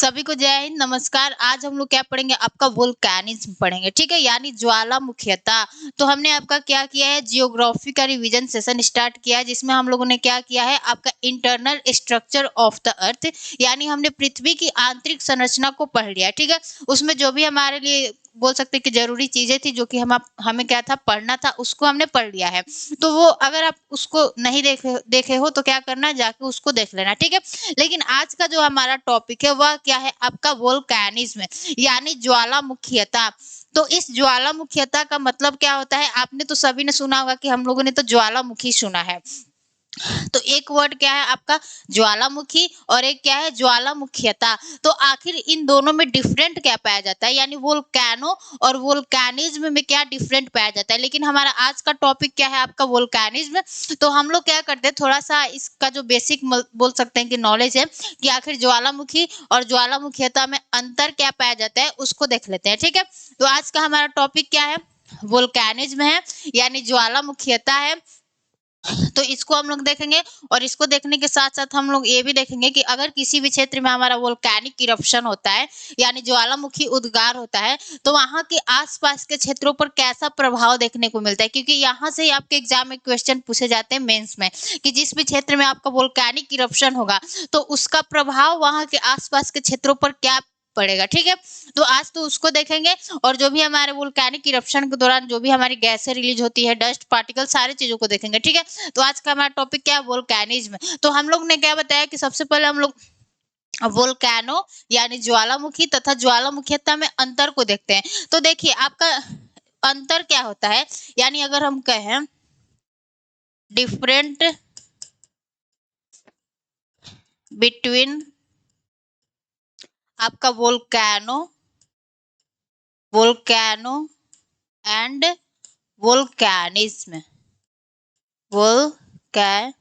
सभी को जय हिंद, नमस्कार। आज हम लोग क्या पढ़ेंगे? आपका वोल्केनिज्म पढ़ेंगे, ठीक है, यानी ज्वालामुखीयता। तो हमने आपका क्या किया है, जियोग्राफी का रिवीजन सेशन स्टार्ट किया है, जिसमें हम लोगों ने क्या किया है, आपका internal structure of the earth, यानी हमने पृथ्वी की आंतरिक संरचना को पढ़ लिया, ठीक है। उसमें जो भी हमारे लिए बोल सकते हैं कि जरूरी चीजें थी, जो कि हमें क्या था, पढ़ना था, उसको हमने पढ़ लिया है। तो वो अगर आप उसको नहीं देखे हो तो क्या करना है, जाके उसको देख लेना, ठीक है। लेकिन आज का जो हमारा टॉपिक है वह क्या है, आपका वोल्केनिज्म, यानी ज्वालामुखीयता। तो इस ज्वालामुखीयता का मतलब क्या होता है? आपने तो सभी ने सुना होगा कि हम लोगों ने तो ज्वालामुखी सुना है। तो एक वर्ड क्या है आपका, ज्वालामुखी, और एक क्या है, ज्वालामुखीयता। तो आखिर इन दोनों में डिफरेंट क्या पाया जाता है, यानी वोल्केनो और वोल्केनिज्म में क्या डिफरेंट पाया जाता है। लेकिन हमारा आज का टॉपिक क्या है, आपका वोल्केनिज्म। तो हम लोग क्या करते हैं, थोड़ा सा इसका जो बेसिक बोल सकते हैं कि नॉलेज है, कि आखिर ज्वालामुखी और ज्वालामुखीयता में अंतर क्या पाया जाता है, उसको देख लेते हैं, ठीक है। तो आज का हमारा टॉपिक क्या है, वोल्केनिज्म है, यानी ज्वालामुखीयता है। तो इसको हम लोग देखेंगे, और इसको देखने के साथ साथ हम लोग ये भी देखेंगे कि अगर किसी भी क्षेत्र में हमारा वोल्केनिक इरप्शन होता है, यानी ज्वालामुखी उद्गार होता है, तो वहां के आसपास के क्षेत्रों पर कैसा प्रभाव देखने को मिलता है। क्योंकि यहाँ से ही आपके एग्जाम में क्वेश्चन पूछे जाते हैं मेंस में, कि जिस भी क्षेत्र में आपका वोल्केनिक इरप्शन होगा तो उसका प्रभाव वहां के आसपास के क्षेत्रों पर क्या पड़ेगा, ठीक है। तो आज तो उसको देखेंगे, और जो भी हमारे वोल्केनिक इरप्शन के दौरान जो भी हमारी गैसें रिलीज होती है, डस्ट पार्टिकल, सारी चीजों को देखेंगे, ठीक है। तो आज का हमारा टॉपिक क्या है, वोल्केनिज्म। तो हम लोग ने क्या बताया कि सबसे पहले हम लोग वोल्केनो यानी ज्वालामुखी तथा ज्वालामुखीयता में अंतर को देखते हैं। तो देखिए आपका अंतर क्या होता है, यानी अगर हम कहें डिफरेंट बिटवीन आपका वोल्केनो एंड वोल्केनिज्म, वोल्केनिज्म,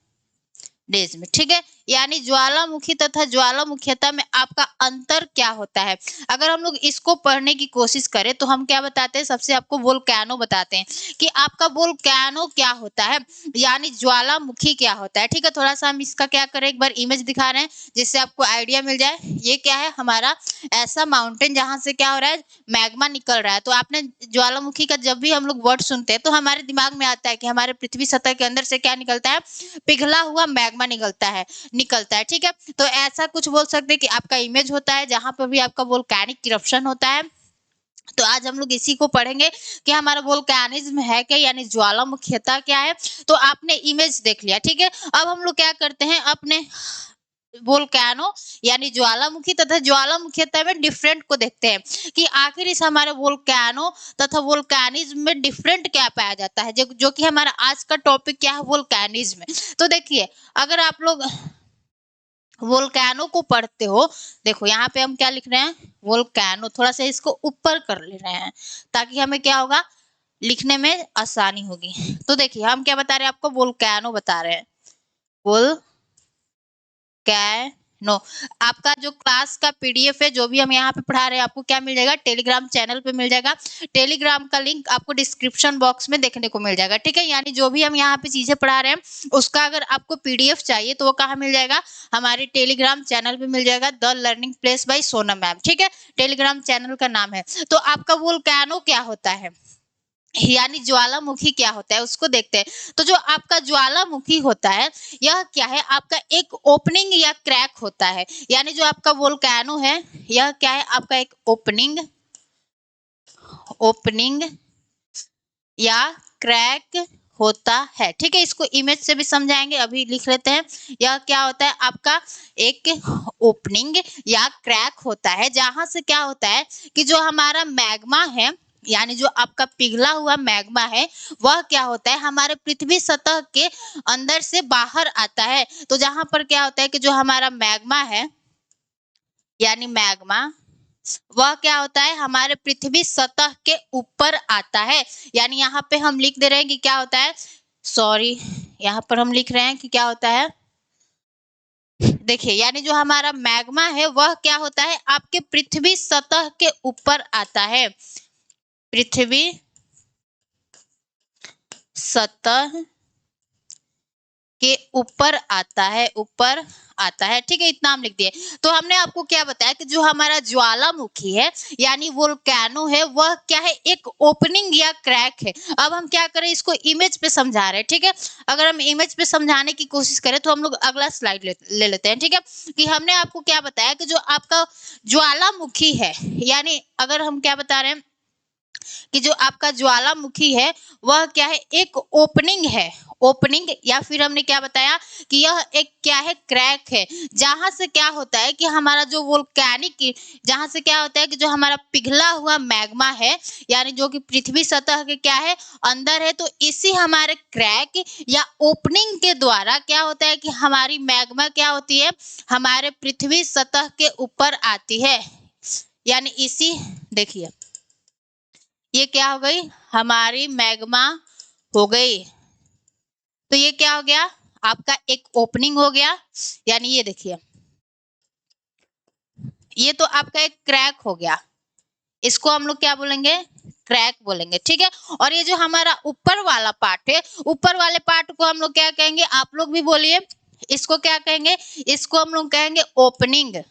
ठीक है। यानी ज्वालामुखी तथा ज्वालामुखीयता में आपका अंतर क्या होता है। अगर हम लोग इसको पढ़ने की कोशिश करें तो हम क्या बताते हैं, सबसे आपको वोल्केनो बताते हैं कि आपका वोल्केनो क्या होता है, यानी ज्वालामुखी क्या होता है, ठीक है। थोड़ा सा हम इसका क्या करें, एक बार इमेज दिखा रहे हैं जिससे आपको आइडिया मिल जाए। ये क्या है, हमारा ऐसा माउंटेन जहां से क्या हो रहा है, मैग्मा निकल रहा है। तो आपने ज्वालामुखी का जब भी हम लोग वर्ड सुनते हैं तो हमारे दिमाग में आता है कि हमारे पृथ्वी सतह के अंदर से क्या निकलता है, पिघला हुआ मैग्मा निकलता है, ठीक है। तो ऐसा कुछ बोल सकते हैं कि आपका इमेज होता है जहां पर भी आपका वोल्केनिक इरप्शन होता है। तो आज हम लोग इसी को पढ़ेंगे कि हमारा वोल्केनिज्म है क्या, यानी ज्वालामुखीयता क्या है। तो आपने इमेज देख लिया, ठीक है। अब हम लोग क्या करते हैं, अपने वोल्केनो यानी ज्वालामुखी तथा ज्वालामुखीयता में डिफरेंट को देखते हैं, कि आखिर इस हमारे वोल्केनो तथा वोल्केनिज्म में डिफरेंट क्या पाया जाता है, जो कि हमारा आज का टॉपिक क्या है, वोल्केनिज्म। तो देखिए अगर आप लोग वोल्केनो को पढ़ते हो, देखो यहाँ पे हम क्या लिख रहे हैं, वोल्केनो, थोड़ा सा इसको ऊपर कर ले रहे हैं ताकि हमें क्या होगा, लिखने में आसानी होगी। तो देखिए हम क्या बता रहे हैं, आपको वोल्केनो बता रहे हैं, नो। आपका जो क्लास का पीडीएफ है, जो भी हम यहाँ पे पढ़ा रहे हैं, आपको क्या मिल जाएगा, टेलीग्राम चैनल पे मिल जाएगा। टेलीग्राम का लिंक आपको डिस्क्रिप्शन बॉक्स में देखने को मिल जाएगा, ठीक है। यानी जो भी हम यहाँ पे चीजें पढ़ा रहे हैं उसका अगर आपको पीडीएफ चाहिए तो वो कहाँ मिल जाएगा, हमारे टेलीग्राम चैनल पे मिल जाएगा, the learning place by Sonam ma'am, ठीक है। टेलीग्राम चैनल का नाम है। तो आपका वोल्केनो क्या होता है, यानी ज्वालामुखी क्या होता है, उसको देखते हैं। तो जो आपका ज्वालामुखी होता है, यह क्या है, आपका एक ओपनिंग या क्रैक होता है। यानी जो आपका वोल्केनो है, यह क्या है, आपका एक ओपनिंग या क्रैक होता है, ठीक है। इसको इमेज से भी समझाएंगे, अभी लिख लेते हैं। यह क्या होता है, आपका एक ओपनिंग या क्रैक होता है, जहां से क्या होता है कि जो हमारा मैग्मा है, यानी जो आपका पिघला हुआ मैग्मा है, वह क्या होता है, हमारे पृथ्वी सतह के अंदर से बाहर आता है। तो जहां पर क्या होता है कि जो हमारा मैग्मा है, यानी मैग्मा, वह क्या होता है, हमारे पृथ्वी सतह के ऊपर आता है। यानी यहाँ पे हम लिख दे रहे हैं कि क्या होता है, सॉरी, यहाँ पर हम लिख रहे हैं कि क्या होता है, देखिए यानी जो हमारा मैग्मा है वह क्या होता है, आपके पृथ्वी सतह के ऊपर आता है, पृथ्वी सतह के ऊपर आता है, ऊपर आता है। ठीक है, इतना हम लिख दिए। तो हमने आपको क्या बताया कि जो हमारा ज्वालामुखी है यानी वोल्केनो है, वह क्या है, एक ओपनिंग या क्रैक है। अब हम क्या करें, इसको इमेज पे समझा रहे हैं। ठीक है, अगर हम इमेज पे समझाने की कोशिश करें तो हम लोग अगला स्लाइड ले लेते हैं। ठीक है, कि हमने आपको क्या बताया कि जो आपका ज्वालामुखी है, यानी अगर हम क्या बता रहे हैं कि जो आपका ज्वालामुखी है वह क्या है, एक ओपनिंग है। ओपनिंग, या फिर हमने क्या बताया कि यह एक क्या है, क्रैक है, जहां से क्या होता है कि हमारा जो वोल्केनिक, जहां से क्या होता है कि जो हमारा पिघला हुआ मैग्मा है, यानी जो कि पृथ्वी सतह के क्या है, अंदर है, तो इसी हमारे क्रैक या ओपनिंग के द्वारा क्या होता है कि हमारी मैग्मा क्या होती है, हमारे पृथ्वी सतह के ऊपर आती है। यानी इसी, देखिए ये क्या हो गई, हमारी मैग्मा हो गई। तो ये क्या हो गया, आपका एक ओपनिंग हो गया। यानी ये देखिए, ये तो आपका एक क्रैक हो गया। इसको हम लोग क्या बोलेंगे, क्रैक बोलेंगे। ठीक है, और ये जो हमारा ऊपर वाला पार्ट है, ऊपर वाले पार्ट को हम लोग क्या कहेंगे, आप लोग भी बोलिए, इसको क्या कहेंगे, इसको हम लोग कहेंगे ओपनिंग।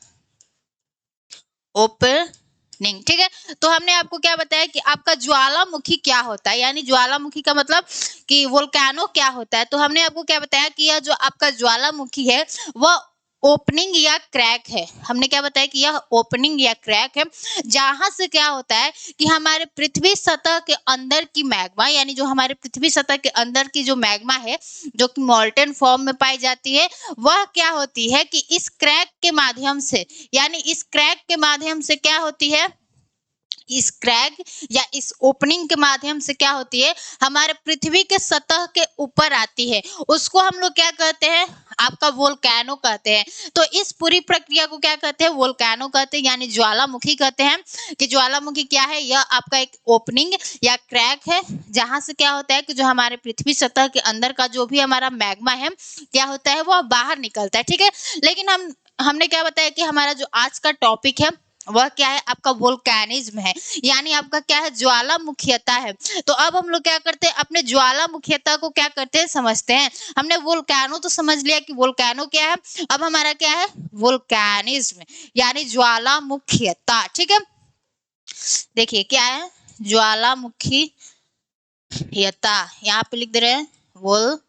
ओपनिंग। ठीक है, तो हमने आपको क्या बताया कि आपका ज्वालामुखी क्या होता है, यानी ज्वालामुखी का मतलब कि वोल्केनो क्या होता है। तो हमने आपको क्या बताया कि यह जो आपका ज्वालामुखी है वह ओपनिंग या क्रैक है। हमने क्या बताया कि यह ओपनिंग या क्रैक है, जहां से क्या होता है कि हमारे पृथ्वी सतह के अंदर की मैग्मा, यानी जो हमारे पृथ्वी सतह के अंदर की जो मैग्मा है, जो कि मोल्टेन फॉर्म में पाई जाती है, वह क्या होती है कि इस क्रैक के माध्यम से, यानी इस क्रैक के माध्यम से क्या होती है, इस क्रैक या इस ओपनिंग के माध्यम से क्या होती है, हमारे पृथ्वी के सतह के ऊपर आती है। उसको हम लोग क्या कहते हैं, आपका वोल्केनो कहते हैं। तो इस पूरी प्रक्रिया को क्या कहते हैं, वोल्केनो कहते हैं, यानी ज्वालामुखी कहते हैं। कि ज्वालामुखी क्या है, यह आपका एक ओपनिंग या क्रैक है, जहां से क्या होता है कि जो हमारे पृथ्वी सतह के अंदर का जो भी हमारा मैग्मा है क्या होता है, वह बाहर निकलता है। ठीक है, लेकिन हमने क्या बताया कि हमारा जो आज का टॉपिक है वह क्या है, आपका वोल्केनिज्म है, यानी आपका क्या है, ज्वालामुखीयता है। तो अब हम लोग क्या करते हैं, अपने ज्वालामुखीयता को क्या करते हैं, समझते हैं। हमने वोल्केनो तो समझ लिया कि वोल्केनो क्या है, अब हमारा क्या है, वोल्केनिज्म, यानी ज्वालामुखीयता। ठीक है, देखिए क्या है, ज्वालामुखीयता, यहाँ पे लिख दे रहे हैं वोल्केनिज्म।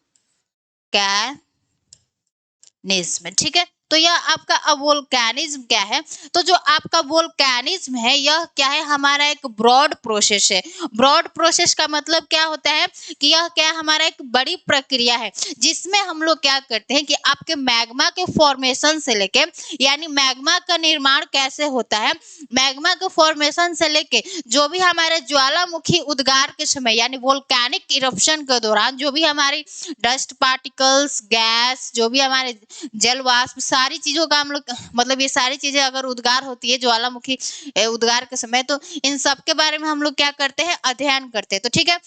ठीक है, तो यह आपका वोल्केनिज्म क्या है, तो जो आपका वोल्केनिज्म है यह क्या है, हमारा एक ब्रॉड प्रोसेस है। ब्रॉड प्रोसेस का मतलब क्या होता है कि यह क्या है, हमारा एक बड़ी प्रक्रिया है, जिसमें हम लोग क्या करते हैं कि आपके मैग्मा के फॉर्मेशन से लेके, यानी मैग्मा का निर्माण कैसे होता है, मैग्मा के फॉर्मेशन से लेके जो भी हमारे ज्वालामुखी उद्गार के समय, यानी वोल्केनिक इरप्शन के दौरान जो भी हमारी डस्ट पार्टिकल्स, गैस, जो भी हमारे जल वाष्प, सारी चीजों का हम लोग, मतलब ये सारी चीजें अगर उद्गार होती है ज्वालामुखी उद्गार के समय, तो इन सब के बारे में हम लोग क्या करते हैं, अध्ययन करते हैं। तो ठीक है,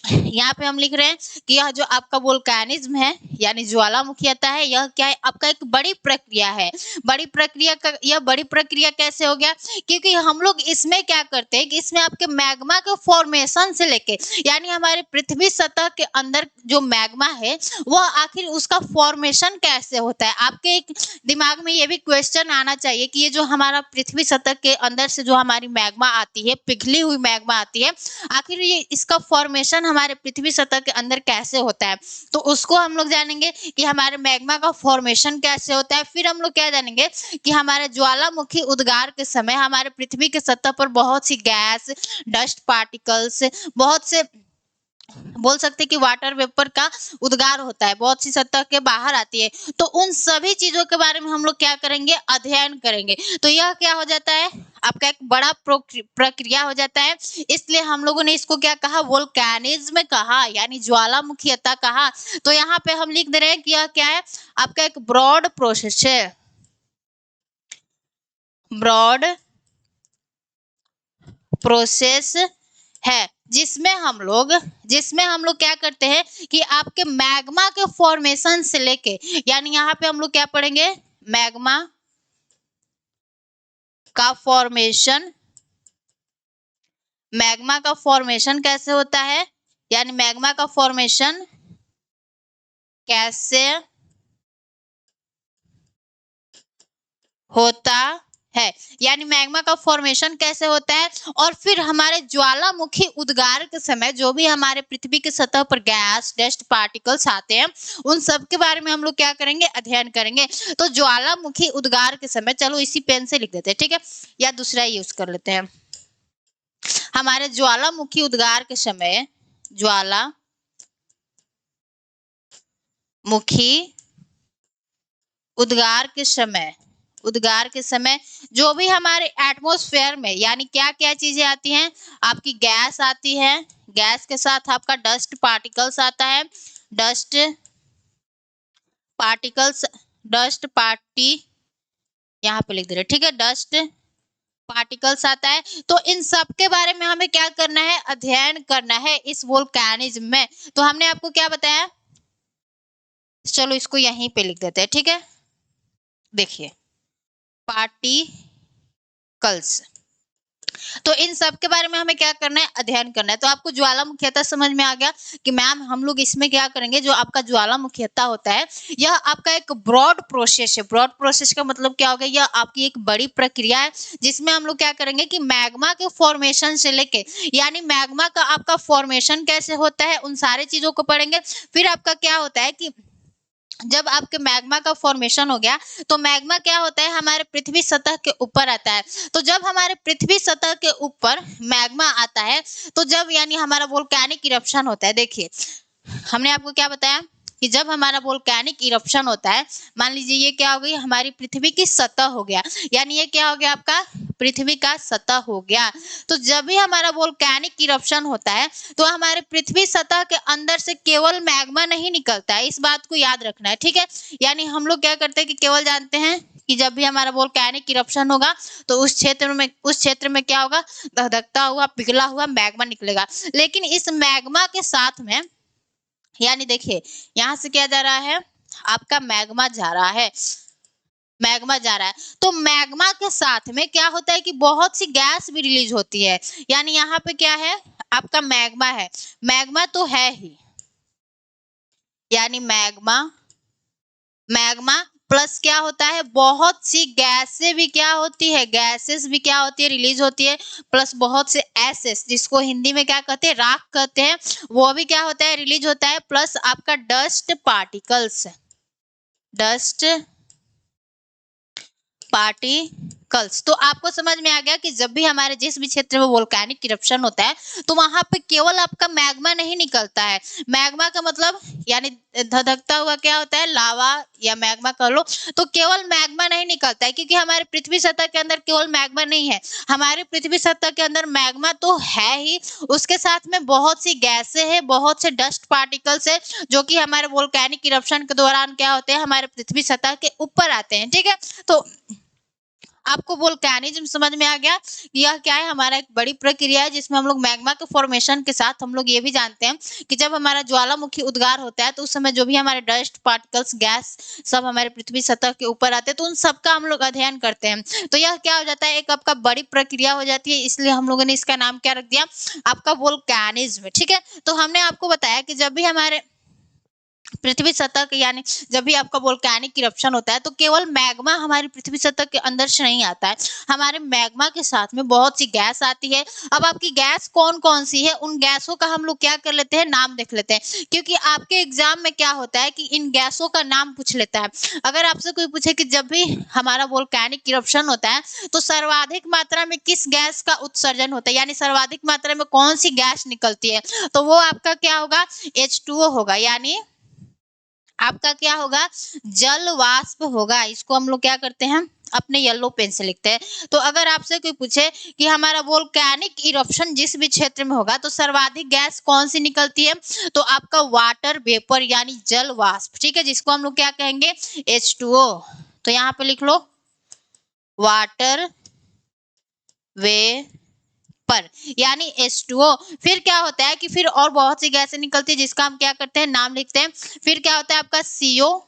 यहाँ पे हम लिख रहे हैं कि यह जो आपका वोल्केनिज्म है यानी ज्वालामुखीयता है, यह क्या है, आपका एक बड़ी प्रक्रिया है। बड़ी प्रक्रिया का, यह बड़ी प्रक्रिया कैसे हो गया, क्योंकि हम लोग इसमें क्या करते हैं कि इसमें आपके मैग्मा के फॉर्मेशन से लेके, यानी हमारे पृथ्वी सतह के अंदर जो मैग्मा है वह आखिर उसका फॉर्मेशन कैसे होता है। आपके एक दिमाग में ये भी क्वेश्चन आना चाहिए कि ये जो हमारा पृथ्वी सतह के अंदर से जो हमारी मैग्मा आती है, पिघली हुई मैग्मा आती है, आखिर ये इसका फॉर्मेशन हमारे पृथ्वी सतह के अंदर कैसे होता है। तो उसको हम लोग जानेंगे कि हमारे मैग्मा का फॉर्मेशन कैसे होता है। फिर हम लोग क्या जानेंगे कि हमारे ज्वालामुखी उद्गार के समय हमारे पृथ्वी के सतह पर बहुत सी गैस, डस्ट पार्टिकल्स, बहुत से, बोल सकते हैं कि वाटर वेपर का उद्गार होता है, बहुत सी सतह के बाहर आती है। तो उन सभी चीजों के बारे में हम लोग क्या करेंगे, अध्ययन करेंगे। तो यह क्या हो जाता है, आपका एक बड़ा प्रक्रिया हो जाता है। इसलिए हम लोगों ने इसको क्या कहा, वोल्केनिज्म कहा, यानी ज्वालामुखीयता कहा। तो यहाँ पे हम लिख दे रहे हैं कि यह क्या है, आपका एक ब्रॉड प्रोसेस है, ब्रॉड प्रोसेस है, जिसमें हम लोग क्या करते हैं कि आपके मैग्मा के फॉर्मेशन से लेके, यानी यहाँ पे हम लोग क्या पढ़ेंगे, मैग्मा का फॉर्मेशन, मैग्मा का फॉर्मेशन कैसे होता है, यानी मैग्मा का फॉर्मेशन कैसे होता है, यानी मैग्मा का फॉर्मेशन कैसे होता है, और फिर हमारे ज्वालामुखी उद्गार के समय जो भी हमारे पृथ्वी की सतह पर गैस डस्ट पार्टिकल्स आते हैं उन सब के बारे में हम लोग क्या करेंगे, अध्ययन करेंगे। तो ज्वालामुखी उद्गार के समय, चलो इसी पेन से लिख देते हैं, ठीक है, या दूसरा यूज कर लेते हैं। हमारे ज्वालामुखी उद्गार के समय, ज्वालामुखी उद्गार के समय जो भी हमारे एटमॉस्फेयर में, यानी क्या क्या चीजें आती हैं, आपकी गैस आती है, गैस के साथ आपका डस्ट पार्टिकल्स आता है, डस्ट पार्टिकल्स, डस्ट पार्टी यहाँ पे लिख दे रहे, ठीक है, डस्ट पार्टिकल्स आता है। तो इन सब के बारे में हमें क्या करना है, अध्ययन करना है इस वोल्केनिज्म में। तो हमने आपको क्या बताया, चलो इसको यहीं पे लिख देते हैं, ठीक है, देखिए पार्टिकल्स। तो इन सब के बारे में हमें क्या करना है, अध्ययन करना है। तो आपको ज्वालामुखीता समझ में आ गया कि मैम हम लोग इसमें क्या करेंगे, जो आपका ज्वालामुखीता होता है यह आपका एक ब्रॉड प्रोसेस है। ब्रॉड प्रोसेस का मतलब क्या होगा, यह आपकी एक बड़ी प्रक्रिया है जिसमें हम लोग क्या करेंगे कि मैग्मा के फॉर्मेशन से लेके, यानी मैग्मा का आपका फॉर्मेशन कैसे होता है उन सारे चीजों को पढ़ेंगे। फिर आपका क्या होता है कि जब आपके मैग्मा का फॉर्मेशन हो गया तो मैग्मा क्या होता है, हमारे पृथ्वी सतह के ऊपर आता है। तो जब हमारे पृथ्वी सतह के ऊपर मैग्मा आता है तो जब यानी हमारा वोल्केनिक इरप्शन होता है, देखिए हमने आपको क्या बताया कि जब हमारा वोल्केनिक इरप्शन होता है, मान लीजिए ये क्या हो गई, हमारी पृथ्वी की सतह हो गया, यानी ये क्या हो गया, आपका पृथ्वी का सतह हो गया। तो जब भी हमारा वोल्केनिक इरप्शन होता है तो हमारे पृथ्वी सतह के अंदर से केवल मैग्मा नहीं निकलता है, इस बात को याद रखना है, ठीक है। यानी हम लोग क्या करते हैं कि केवल जानते हैं कि जब भी हमारा वोल्केनिक इरप्शन होगा तो उस क्षेत्र में क्या होगा, धधकता हुआ पिघला हुआ मैग्मा निकलेगा। लेकिन इस मैग्मा के साथ में, यानी देखिए यहां से क्या जा रहा है, आपका मैग्मा जा रहा है, मैग्मा जा रहा है। तो मैग्मा के साथ में क्या होता है कि बहुत सी गैस भी रिलीज होती है। यानी यहाँ पे क्या है, आपका मैग्मा है, मैग्मा तो है ही, यानी मैग्मा प्लस क्या होता है, बहुत सी गैसें भी क्या होती है, गैसेस भी क्या होती है, रिलीज होती है, प्लस बहुत से एसेस, जिसको हिंदी में क्या कहते हैं, राख कहते हैं, वो भी क्या होता है, रिलीज होता है, प्लस आपका डस्ट पार्टिकल्स। तो आपको समझ में आ गया कि जब भी हमारे जिस भी क्षेत्र में वोल्केनिक इरप्शन होता है तो वहां पे केवल आपका मैग्मा नहीं निकलता है। मैग्मा का मतलब यानी धधकता हुआ क्या होता है, लावा या मैग्मा कह लो। तो केवल मैग्मा नहीं निकलता है क्योंकि हमारे पृथ्वी सतह के अंदर केवल मैग्मा नहीं है, हमारे पृथ्वी सतह के अंदर मैग्मा तो है ही, उसके साथ में बहुत सी गैसें हैं, बहुत से डस्ट पार्टिकल्स है जो कि हमारे वोल्केनिक इरप्शन के दौरान क्या होते हैं, हमारे पृथ्वी सतह के ऊपर आते हैं, ठीक है। तो आपको वोल्केनिज्म समझ में आ गया, यह क्या है, हमारा एक बड़ी प्रक्रिया है जिसमें हम लोग मैग्मा के फॉर्मेशन के साथ हम लोग ये भी जानते हैं कि जब हमारा ज्वालामुखी उद्गार होता है तो उस समय जो भी हमारे डस्ट पार्टिकल्स गैस सब हमारे पृथ्वी सतह के ऊपर आते हैं तो उन सबका हम लोग अध्ययन करते हैं। तो यह क्या हो जाता है, एक आपका बड़ी प्रक्रिया हो जाती है, इसलिए हम लोगों ने इसका नाम क्या रख दिया, आपका वोल्केनिज्म, ठीक है। तो हमने आपको बताया कि जब भी हमारे पृथ्वी सतह के, यानी जब भी आपका वोल्केनिक इरप्शन होता है तो केवल मैग्मा हमारी पृथ्वी सतह के अंदर से नहीं आता है, हमारे मैग्मा के साथ में बहुत सी गैस आती है। अब आपकी गैस कौन कौन सी है, उन गैसों का हम लोग क्या कर लेते हैं, नाम देख लेते हैं, क्योंकि आपके एग्जाम में क्या होता है कि इन गैसों का नाम पूछ लेता है। अगर आपसे कोई पूछे कि जब भी हमारा वोल्केनिक इरप्शन होता है तो सर्वाधिक मात्रा में किस गैस का उत्सर्जन होता है, यानी सर्वाधिक मात्रा में कौन सी गैस निकलती है, तो वो आपका क्या होगा, H2O होगा, यानी आपका क्या होगा, जल वाष्प होगा। इसको हम लोग क्या करते हैं, अपने येलो पेन से लिखते हैं। तो अगर आपसे कोई पूछे कि हमारा वोल्केनिक इरप्शन जिस भी क्षेत्र में होगा तो सर्वाधिक गैस कौन सी निकलती है, तो आपका वाटर वेपर यानी जल वाष्प, ठीक है, जिसको हम लोग क्या कहेंगे, H2O। तो यहाँ पे लिख लो वाटर वेपर यानी H2O। फिर क्या होता है कि फिर और बहुत सी गैसें निकलती है जिसका हम क्या करते हैं, नाम लिखते हैं। फिर क्या होता है आपका CO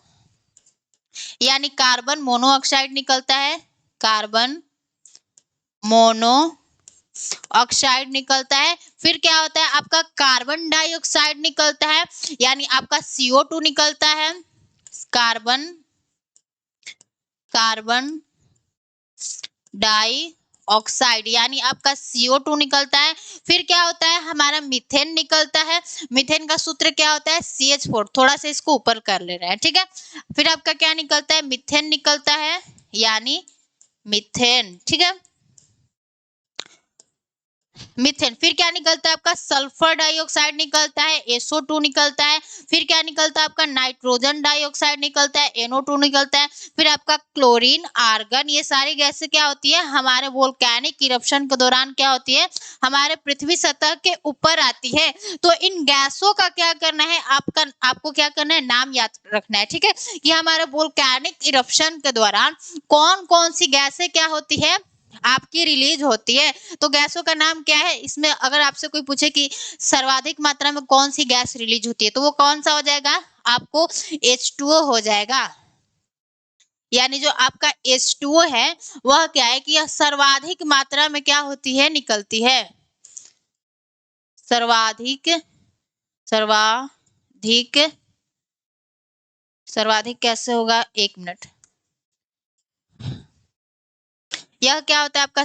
यानी कार्बन मोनोऑक्साइड निकलता है, कार्बन मोनोऑक्साइड, ऑक्साइड निकलता है। फिर क्या होता है आपका कार्बन डाइऑक्साइड निकलता है, यानी आपका CO2 निकलता है। कार्बन कार्बन डाई ऑक्साइड यानी आपका CO2 निकलता है। फिर क्या होता है हमारा मीथेन निकलता है। मीथेन का सूत्र क्या होता है CH4, थोड़ा सा इसको ऊपर कर ले रहे हैं, ठीक है। फिर आपका क्या निकलता है मीथेन निकलता है, यानी मीथेन, ठीक है, मीथेन। फिर क्या निकलता है आपका सल्फर डाइऑक्साइड निकलता है, SO2 निकलता है। फिर क्या निकलता है आपका नाइट्रोजन डाइऑक्साइड निकलता है, NO2 निकलता है। फिर आपका क्लोरीन, आर्गन, ये सारी गैसें क्या होती है हमारे वोल्केनिक इरप्शन के दौरान क्या होती है हमारे पृथ्वी सतह के ऊपर आती है। तो इन गैसों का क्या करना है आपको क्या करना है नाम याद रखना है, ठीक है, कि हमारे वोल्केनिक इरप्शन के दौरान कौन कौन सी गैसें क्या होती है आपकी रिलीज होती है। तो गैसों का नाम क्या है, इसमें अगर आपसे कोई पूछे कि सर्वाधिक मात्रा में कौन सी गैस रिलीज होती है तो वो कौन सा हो जाएगा आपको H2O हो जाएगा। यानी जो आपका H2O है वह क्या है कि यह सर्वाधिक मात्रा में क्या होती है निकलती है। सर्वाधिक सर्वाधिक सर्वाधिक कैसे होगा, एक मिनट। यह क्या होता है आपका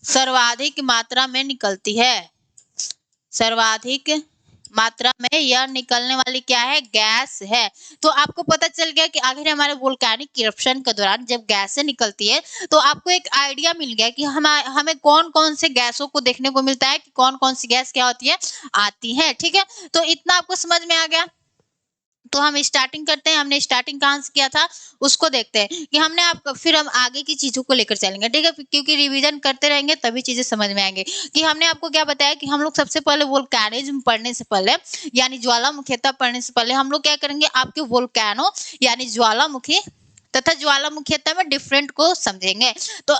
सर्वाधिक मात्रा में निकलती है। सर्वाधिक मात्रा में यह निकलने वाली क्या है गैस है। तो आपको पता चल गया कि आखिर हमारे वोल्केनिक इरप्शन के दौरान जब गैसें निकलती है तो आपको एक आइडिया मिल गया कि हमें कौन कौन से गैसों को देखने को मिलता है कि कौन कौन सी गैस क्या होती है आती है, ठीक है। तो इतना आपको समझ में आ गया। तो हम स्टार्टिंग करते हैं, हमने स्टार्टिंग कहाँ से किया था उसको देखते हैं कि हमने आपको, फिर हम आगे की चीजों को लेकर चलेंगे, ठीक है, क्योंकि रिवीजन करते रहेंगे तभी चीजें समझ में आएंगे। कि हमने आपको क्या बताया कि हम लोग सबसे पहले वोल्केनिज्म पढ़ने से पहले यानी ज्वालामुखीता पढ़ने से पहले हम लोग क्या करेंगे आपके वोल्केनो यानी ज्वालामुखी तथा ज्वालामुखीता में डिफरेंट को समझेंगे। तो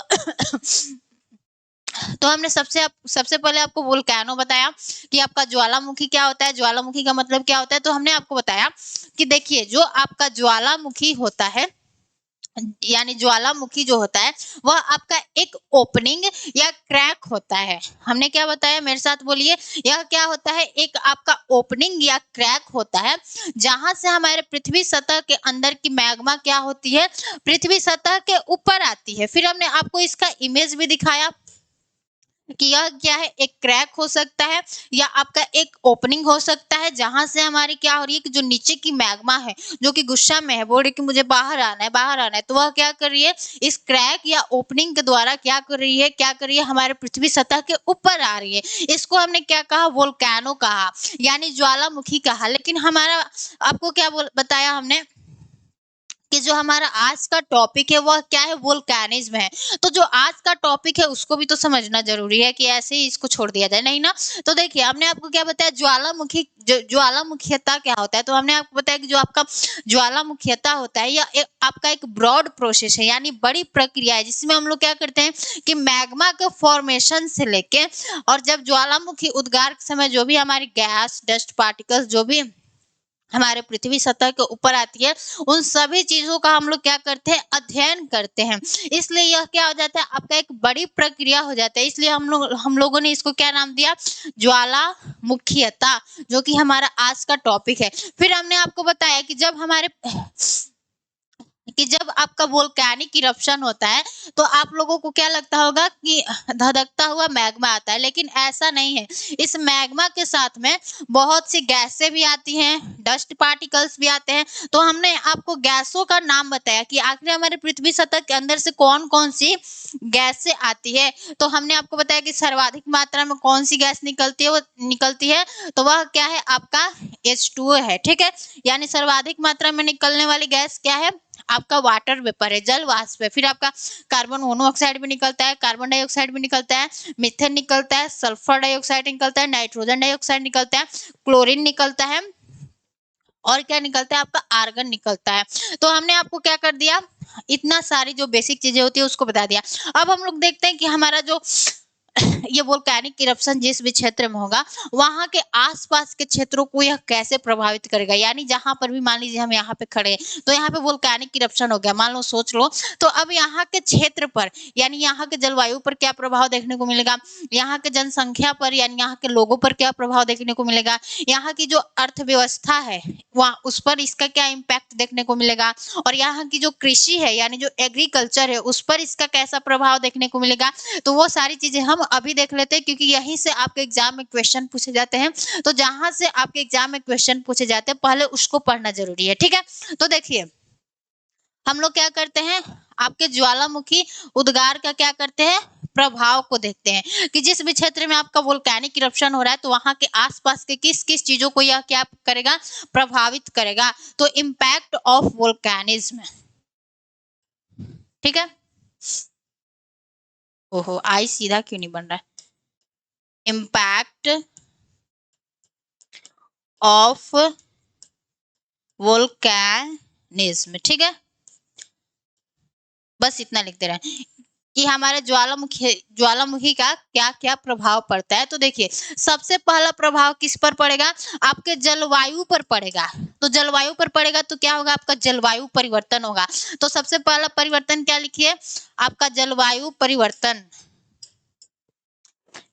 तो हमने सबसे पहले आपको वोल्केनो बताया कि आपका ज्वालामुखी क्या होता है, ज्वालामुखी का मतलब क्या होता है। तो हमने आपको बताया कि देखिए जो आपका ज्वालामुखी होता है यानी ज्वालामुखी जो होता है वह आपका एक ओपनिंग या क्रैक होता है। हमने क्या बताया मेरे साथ बोलिए, यह क्या होता है एक आपका ओपनिंग या क्रैक होता है जहां से हमारे पृथ्वी सतह के अंदर की मैग्मा क्या होती है पृथ्वी सतह के ऊपर आती है। फिर हमने आपको इसका इमेज भी दिखाया कि यह क्या है एक क्रैक हो सकता है या आपका एक ओपनिंग हो सकता है जहां से हमारी क्या हो रही है कि जो नीचे की मैग्मा है जो कि गुस्सा में है बोल रही कि मुझे बाहर आना है बाहर आना है, तो वह क्या कर रही है इस क्रैक या ओपनिंग के द्वारा क्या कर रही है हमारे पृथ्वी सतह के ऊपर आ रही है। इसको हमने क्या कहा वोल्केनो कहा यानी ज्वालामुखी कहा। लेकिन हमारा आपको क्या बताया हमने कि जो हमारा आज का टॉपिक है वह क्या है वोल्केनिज्म है। तो जो आज का टॉपिक है उसको भी तो समझना जरूरी है कि ऐसे ही इसको छोड़ दिया जाए, नहीं ना। तो देखिए हमने आपको क्या बताया ज्वालामुखीता क्या होता है। तो हमने आपको बताया कि जो आपका ज्वालामुखीता होता है यह आपका एक ब्रॉड प्रोसेस है यानी बड़ी प्रक्रिया है जिसमें हम लोग क्या करते हैं कि मैग्मा के फॉर्मेशन से लेके और जब ज्वालामुखी उद्गार के समय जो भी हमारी गैस डस्ट पार्टिकल्स जो भी हमारे पृथ्वी सतह के ऊपर आती है उन सभी चीजों का हम लोग क्या करते हैं अध्ययन करते हैं। इसलिए यह क्या हो जाता है आपका एक बड़ी प्रक्रिया हो जाता है। इसलिए हम लोगों ने इसको क्या नाम दिया ज्वालामुखीता, जो कि हमारा आज का टॉपिक है। फिर हमने आपको बताया कि जब आपका वोल्केनिक इरप्शन होता है तो आप लोगों को क्या लगता होगा कि धधकता हुआ मैग्मा आता है, लेकिन ऐसा नहीं है। इस मैग्मा के साथ में बहुत सी गैसें भी आती हैं, डस्ट पार्टिकल्स भी आते हैं। तो हमने आपको गैसों का नाम बताया कि आखिर हमारे पृथ्वी सतह के अंदर से कौन कौन सी गैसें आती है। तो हमने आपको बताया कि सर्वाधिक मात्रा में कौन सी गैस निकलती है तो वह क्या है आपका H2O है, ठीक है। यानी सर्वाधिक मात्रा में निकलने वाली गैस क्या है आपका वाटर वेपर है, जल वाष्प है। फिर आपका कार्बन मोनोऑक्साइड भी निकलता है, कार्बन डाइऑक्साइड भी निकलता है, मीथेन निकलता है, सल्फर डाइऑक्साइड निकलता है, नाइट्रोजन डाइऑक्साइड निकलता है, क्लोरीन निकलता है और क्या निकलता है आपका आर्गन निकलता है। तो हमने आपको क्या कर दिया इतना सारी जो बेसिक चीजें होती है उसको बता दिया। अब हम लोग देखते हैं कि हमारा जो ये वोल्केनिक इरप्शन जिस भी क्षेत्र में होगा वहां के आसपास के क्षेत्रों को यह कैसे प्रभावित करेगा। यानी जहां पर भी मान लीजिए हम यहाँ पे खड़े हैं तो यहाँ पे वोल्केनिक इरप्शन हो गया, मान लो, सोच लो, तो अब यहाँ के क्षेत्र पर यानी यहाँ के जलवायु पर क्या प्रभाव देखने को मिलेगा, यहाँ के जनसंख्या पर यानी यहाँ के लोगों पर क्या प्रभाव देखने को मिलेगा, यहाँ की जो अर्थव्यवस्था है वहाँ उस पर इसका क्या इम्पैक्ट देखने को मिलेगा, और यहाँ की जो कृषि है यानी जो एग्रीकल्चर है उस पर इसका कैसा प्रभाव देखने को मिलेगा। तो वो सारी चीजें हम अभी देख लेते हैं क्योंकि यहीं से आपके एग्जाम में क्वेश्चन पूछे जाते हैं। तो जहां से आपके एग्जाम में क्वेश्चन पूछे जाते हैं पहले उसको पढ़ना जरूरी है, ठीक है। तो देखिए हम लोग क्या करते हैं, आपके ज्वालामुखी उद्गार का क्या करते हैं, प्रभाव को देखते हैं कि जिस भी क्षेत्र में आपका वोल्केनिक इरप्शन हो रहा है तो वहां के आसपास के किस किस चीजों को यह क्या करेगा, प्रभावित करेगा। तो इम्पैक्ट ऑफ वोल्केनिज्म, ठीक है। ओहो, आई सीधा क्यों नहीं बन रहा है, इम्पैक्ट ऑफ वोल्केनिज्म, ठीक है। बस इतना लिखते रहे कि हमारे ज्वालामुखी का क्या क्या प्रभाव पड़ता है। तो देखिए सबसे पहला प्रभाव किस पर पड़ेगा, आपके जलवायु पर पड़ेगा। तो जलवायु पर पड़ेगा तो क्या होगा, आपका जलवायु परिवर्तन होगा। तो सबसे पहला परिवर्तन क्या लिखिए, आपका जलवायु परिवर्तन।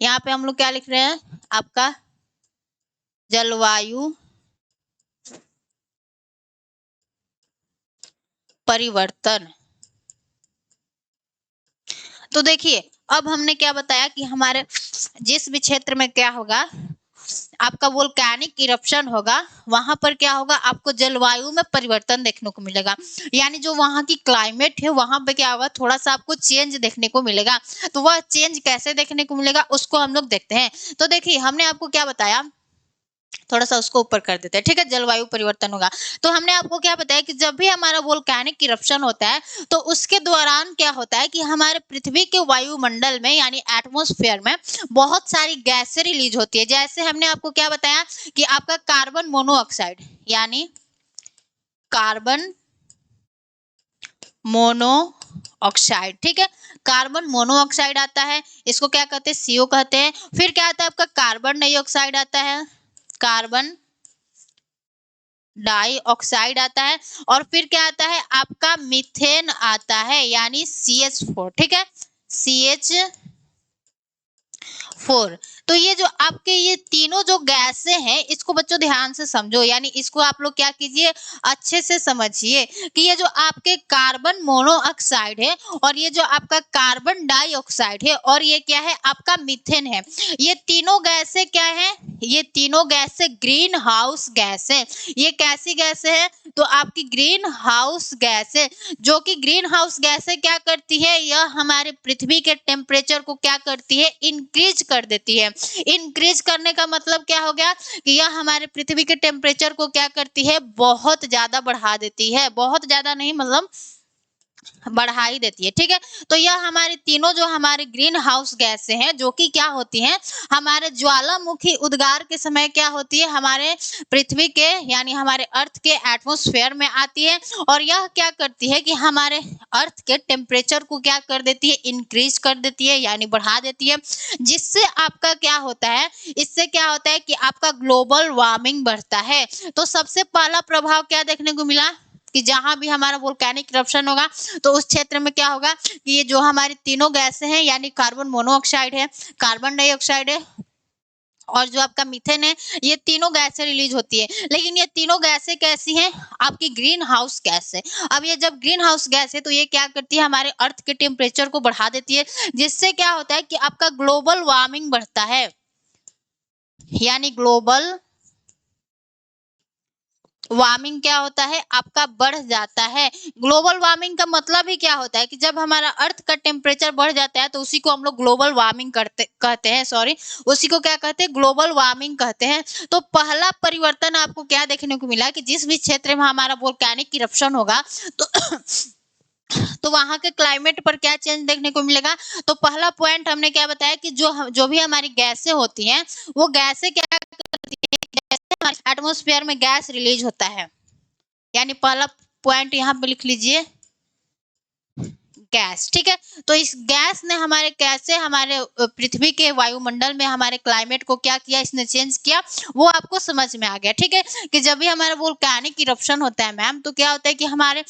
यहाँ पे हम लोग क्या लिख रहे हैं, आपका जलवायु परिवर्तन। तो देखिए अब हमने क्या बताया कि हमारे जिस भी क्षेत्र में क्या होगा, आपका वोल्केनिक इरप्शन होगा वहां पर क्या होगा, आपको जलवायु में परिवर्तन देखने को मिलेगा। यानी जो वहां की क्लाइमेट है वहां पे क्या होगा, थोड़ा सा आपको चेंज देखने को मिलेगा। तो वह चेंज कैसे देखने को मिलेगा उसको हम लोग देखते हैं। तो देखिए हमने आपको क्या बताया, थोड़ा सा उसको ऊपर कर देते हैं, ठीक है। जलवायु परिवर्तन होगा तो हमने आपको क्या बताया कि जब भी हमारा वोल्केनिक इरप्शन होता है तो उसके दौरान क्या होता है कि हमारे पृथ्वी के वायुमंडल में यानी एटमॉस्फेयर में बहुत सारी गैसें रिलीज होती है। जैसे हमने आपको क्या बताया कि आपका कार्बन मोनोऑक्साइड यानी कार्बन मोनोऑक्साइड, ठीक है, कार्बन मोनोऑक्साइड आता है, इसको क्या कहते हैं, सीओ कहते हैं। फिर क्या आता है आपका कार्बन डाइऑक्साइड आता है, कार्बन डाइऑक्साइड आता है, और फिर क्या आता है आपका मीथेन आता है यानी CH4, ठीक है, CH4। तो ये जो आपके ये तीनों जो गैसें हैं इसको बच्चों ध्यान से समझो, यानी इसको आप लोग क्या कीजिए, अच्छे से समझिए कि ये जो आपके कार्बन मोनोऑक्साइड है और ये जो आपका कार्बन डाइऑक्साइड है और ये क्या है आपका मीथेन है, ये तीनों गैसें क्या है, ये तीनों गैसें ग्रीन हाउस गैस है। ये कैसी गैस है, तो आपकी ग्रीन हाउस गैस है, जो कि ग्रीन हाउस गैसें क्या करती है, यह हमारे पृथ्वी के टेम्परेचर को क्या करती है, इंक्रीज कर देती है। इंक्रीज करने का मतलब क्या हो गया कि यह हमारे पृथ्वी के टेम्परेचर को क्या करती है, बहुत ज्यादा बढ़ा देती है, बहुत ज्यादा नहीं मतलब बढ़ा ही देती है, ठीक है। तो यह हमारे तीनों जो हमारे ग्रीन हाउस गैसें हैं जो कि क्या होती हैं, हमारे ज्वालामुखी उद्गार के समय क्या होती है, हमारे पृथ्वी के यानी हमारे अर्थ के एटमॉस्फेयर में आती है और यह क्या करती है कि हमारे अर्थ के टेम्परेचर को क्या कर देती है, इंक्रीज कर देती है यानी बढ़ा देती है। जिससे आपका क्या होता है, इससे क्या होता है कि आपका ग्लोबल वार्मिंग बढ़ता है। तो सबसे पहला प्रभाव क्या देखने को मिला कि जहां भी हमारा वोल्केनिक इरप्शन होगा तो उस क्षेत्र में क्या होगा कि ये जो हमारी तीनों गैसें हैं यानी कार्बन मोनोऑक्साइड है, कार्बन डाइऑक्साइड है और जो आपका मीथेन है, ये तीनों गैसें रिलीज होती है। लेकिन ये तीनों गैसें कैसी हैं, आपकी ग्रीन हाउस गैस है। अब ये जब ग्रीन हाउस गैस है तो ये क्या करती है, हमारे अर्थ के टेम्परेचर को बढ़ा देती है, जिससे क्या होता है कि आपका ग्लोबल वार्मिंग बढ़ता है यानी ग्लोबल वार्मिंग क्या होता है, आपका बढ़ जाता है। ग्लोबल वार्मिंग का मतलब ही क्या होता है कि जब हमारा अर्थ का टेम्परेचर बढ़ जाता है तो उसी को हम लोग ग्लोबल वार्मिंग कहते हैं, सॉरी, उसी को क्या कहते हैं, ग्लोबल वार्मिंग कहते हैं। तो पहला परिवर्तन आपको क्या देखने को मिला कि जिस भी क्षेत्र में हमारा वोल्केनिक इरप्शन होगा तो वहां के क्लाइमेट पर क्या चेंज देखने को मिलेगा। तो पहला पॉइंट हमने क्या बताया कि जो भी हमारी गैसें होती हैं वो गैसें क्या करती है, एटमॉस्फेयर में गैस रिलीज होता है। यानी पहला पॉइंट यहाँ पे लिख लीजिए, गैस, ठीक है। तो इस गैस ने हमारे कैसे हमारे पृथ्वी के वायुमंडल में हमारे क्लाइमेट को क्या किया, इसने चेंज किया, वो आपको समझ में आ गया, ठीक है। कि जब भी हमारा वोल्केनिक इरप्शन होता है मैम, तो क्या होता है कि हमारे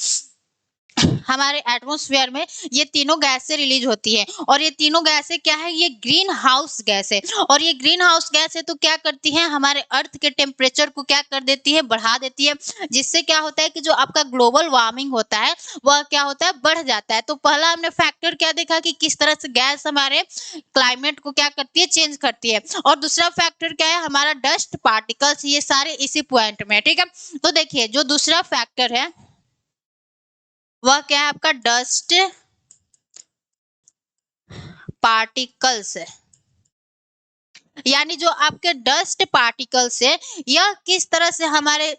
हमारे एटमॉस्फेयर में ये तीनों गैसें रिलीज होती है, और ये तीनों गैसें क्या है, ये ग्रीन हाउस गैस है। और ये ग्रीन हाउस गैस है तो क्या करती है, हमारे अर्थ के टेम्परेचर को क्या कर देती है, बढ़ा देती है, जिससे क्या होता है कि जो आपका ग्लोबल वार्मिंग होता है वह क्या होता है, बढ़ जाता है। तो पहला हमने फैक्टर क्या देखा कि किस तरह से गैस हमारे क्लाइमेट को क्या करती है, चेंज करती है। और दूसरा फैक्टर क्या है, हमारा डस्ट पार्टिकल्स, ये सारे इसी पॉइंट में, ठीक है। तो देखिए जो दूसरा फैक्टर है वह क्या है, आपका डस्ट पार्टिकल्स है। यानी जो आपके डस्ट पार्टिकल्स है, यह किस तरह से हमारे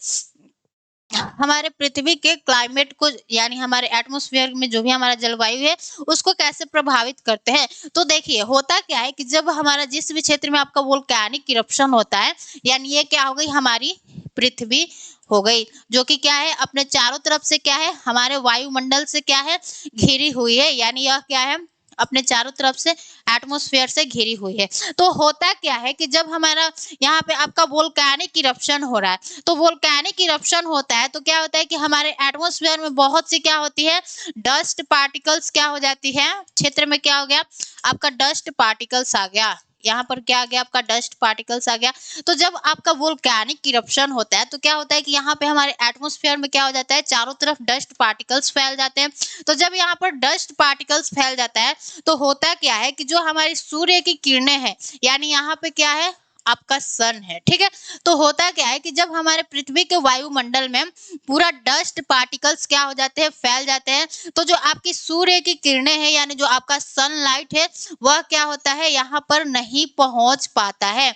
हमारे पृथ्वी के क्लाइमेट को, यानी हमारे एटमॉस्फेयर में जो भी हमारा जलवायु है उसको कैसे प्रभावित करते हैं। तो देखिए होता क्या है कि जब हमारा जिस भी क्षेत्र में आपका वोल्केनिक इरप्शन होता है, यानी ये क्या हो गई, हमारी पृथ्वी हो गई, जो कि क्या है, अपने चारों तरफ से क्या है, हमारे वायुमंडल से क्या है, घिरी हुई है। यानी यह क्या है, अपने चारों तरफ से एटमॉस्फेयर से घिरी हुई है। तो होता क्या है कि जब हमारा यहाँ पे आपका वोल्केनिक इरप्शन हो रहा है, तो वोल्केनिक इरप्शन होता है तो क्या होता है कि हमारे एटमॉस्फेयर में बहुत सी क्या होती है, डस्ट पार्टिकल्स क्या हो जाती है, क्षेत्र में क्या हो गया, आपका डस्ट पार्टिकल्स आ गया। यहाँ पर क्या आ गया, आपका डस्ट पार्टिकल्स आ गया। तो जब आपका वोल्केनिक इरप्शन होता है तो क्या होता है कि यहाँ पे हमारे एटमॉस्फेयर में क्या हो जाता है, चारों तरफ डस्ट पार्टिकल्स फैल जाते हैं। तो जब यहाँ पर डस्ट पार्टिकल्स फैल जाता है तो होता क्या है कि जो हमारी सूर्य की किरणें हैं, यानी यहाँ पे क्या है, आपका सन है, ठीक है। तो होता क्या है कि जब हमारे पृथ्वी के वायुमंडल में पूरा डस्ट पार्टिकल्स क्या हो जाते हैं, फैल जाते हैं, तो जो आपकी सूर्य की किरणें हैं, यानी जो आपका सनलाइट है, वह क्या होता है, यहाँ पर नहीं पहुंच पाता है।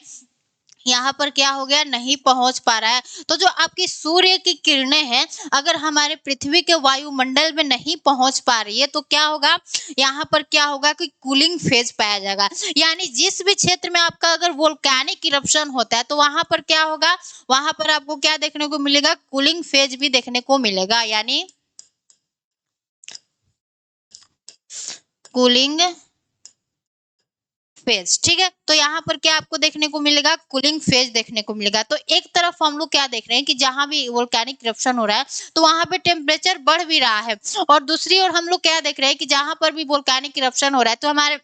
यहाँ पर क्या हो गया, नहीं पहुंच पा रहा है। तो जो आपकी सूर्य की किरणें हैं, अगर हमारे पृथ्वी के वायुमंडल में नहीं पहुंच पा रही है तो क्या होगा, यहाँ पर क्या होगा कि कूलिंग फेज पाया जाएगा। यानी जिस भी क्षेत्र में आपका अगर वोल्केनिक इरप्शन होता है तो वहां पर क्या होगा, वहां पर आपको क्या देखने को मिलेगा, कूलिंग फेज भी देखने को मिलेगा, यानी कूलिंग फेज, ठीक है। तो यहाँ पर क्या आपको देखने को मिलेगा, कूलिंग फेज देखने को मिलेगा। तो एक तरफ हम लोग क्या देख रहे हैं कि जहां भी वोल्केनिक इरप्शन हो रहा है तो वहां पे टेम्परेचर बढ़ भी रहा है, और दूसरी ओर हम लोग क्या देख रहे हैं कि जहां पर भी वोल्केनिक इरप्शन हो रहा है तो हमारे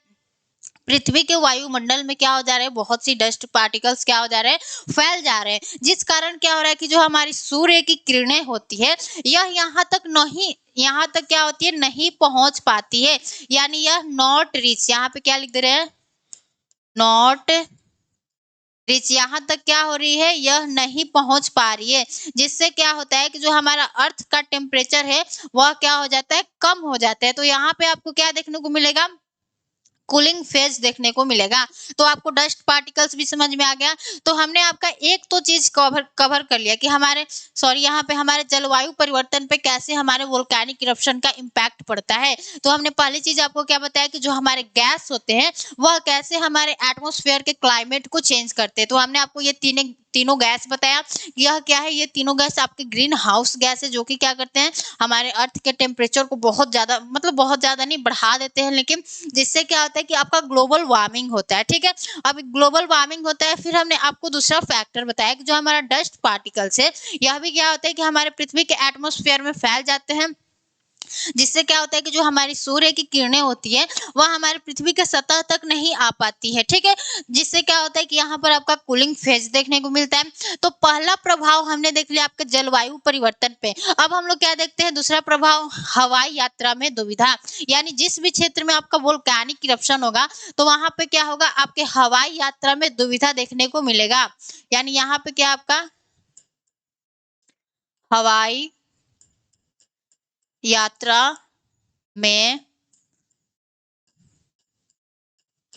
पृथ्वी के वायुमंडल में क्या हो जा रहा है, बहुत सी डस्ट पार्टिकल्स क्या हो जा रहे हैं, फैल जा रहे हैं, जिस कारण क्या हो रहा है कि जो हमारी सूर्य की किरणें होती है यह यहाँ तक नहीं, यहाँ तक क्या होती है, नहीं पहुंच पाती है। यानी यह नॉट रीच, यहाँ पे क्या लिख दे रहे हैं, नॉट रीच, यहाँ तक क्या हो रही है, यह नहीं पहुंच पा रही है, जिससे क्या होता है कि जो हमारा अर्थ का टेम्परेचर है वह क्या हो जाता है, कम हो जाता है। तो यहाँ पे आपको क्या देखने को मिलेगा, कूलिंग फेज देखने को मिलेगा। तो आपको डस्ट पार्टिकल्स भी समझ में आ गया। तो हमने आपका एक तो चीज कवर कर लिया कि हमारे यहाँ पे हमारे जलवायु परिवर्तन पे कैसे हमारे वोल्केनिक इरप्शन का इम्पैक्ट पड़ता है। तो हमने पहली चीज आपको क्या बताया कि जो हमारे गैस होते हैं वह कैसे हमारे एटमॉस्फेयर के क्लाइमेट को चेंज करते हैं। तो हमने आपको ये तीनों गैस बताया। यह क्या है, ये तीनों गैस आपके ग्रीन हाउस गैस है, जो कि क्या करते हैं, हमारे अर्थ के टेम्परेचर को बहुत ज्यादा, मतलब बहुत ज्यादा नहीं, बढ़ा देते हैं, लेकिन जिससे क्या होता है कि आपका ग्लोबल वार्मिंग होता है, ठीक है। अब ग्लोबल वार्मिंग होता है, फिर हमने आपको दूसरा फैक्टर बताया कि जो हमारा डस्ट पार्टिकल्स है, यह भी क्या होता है कि हमारे पृथ्वी के एटमॉस्फेयर में फैल जाते हैं, जिससे क्या होता है कि जो हमारी सूर्य की किरणें होती है वह हमारे पृथ्वी के सतह तक नहीं आ पाती है, ठीक है। जिससे क्या होता है कि यहाँ पर आपका कूलिंग फेज देखने को मिलता है। तो पहला प्रभाव हमने देख लिया आपके जलवायु परिवर्तन पे। अब हम लोग क्या देखते हैं, दूसरा प्रभाव, हवाई यात्रा में दुविधा। यानी जिस भी क्षेत्र में आपका वोल्केनिक इरप्शन होगा तो वहां पे क्या होगा, आपके हवाई यात्रा में दुविधा देखने को मिलेगा। यानी यहाँ पे क्या आपका हवाई यात्रा में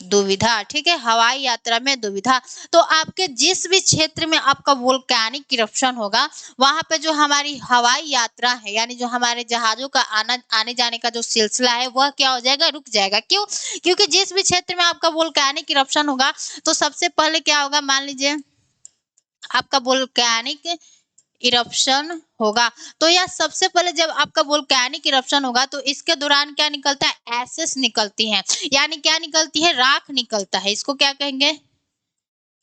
दुविधा, ठीक है, हवाई यात्रा में दुविधा। तो आपके जिस भी क्षेत्र में आपका वोल्केनिक इरप्शन होगा वहां पे जो हमारी हवाई यात्रा है, यानी जो हमारे जहाजों का आने जाने का जो सिलसिला है वह क्या हो जाएगा, रुक जाएगा। क्यों? क्योंकि जिस भी क्षेत्र में आपका वोल्केनिक इरप्शन होगा तो सबसे पहले क्या होगा, मान लीजिए आपका वोल्केनिक इरप्शन होगा। तो यह सबसे पहले जब आपका वोल्केनिक इरप्शन होगा तो इसके दौरान क्या निकलता है, एसेस निकलती हैं, यानी क्या निकलती है, राख निकलता है। इसको क्या कहेंगे,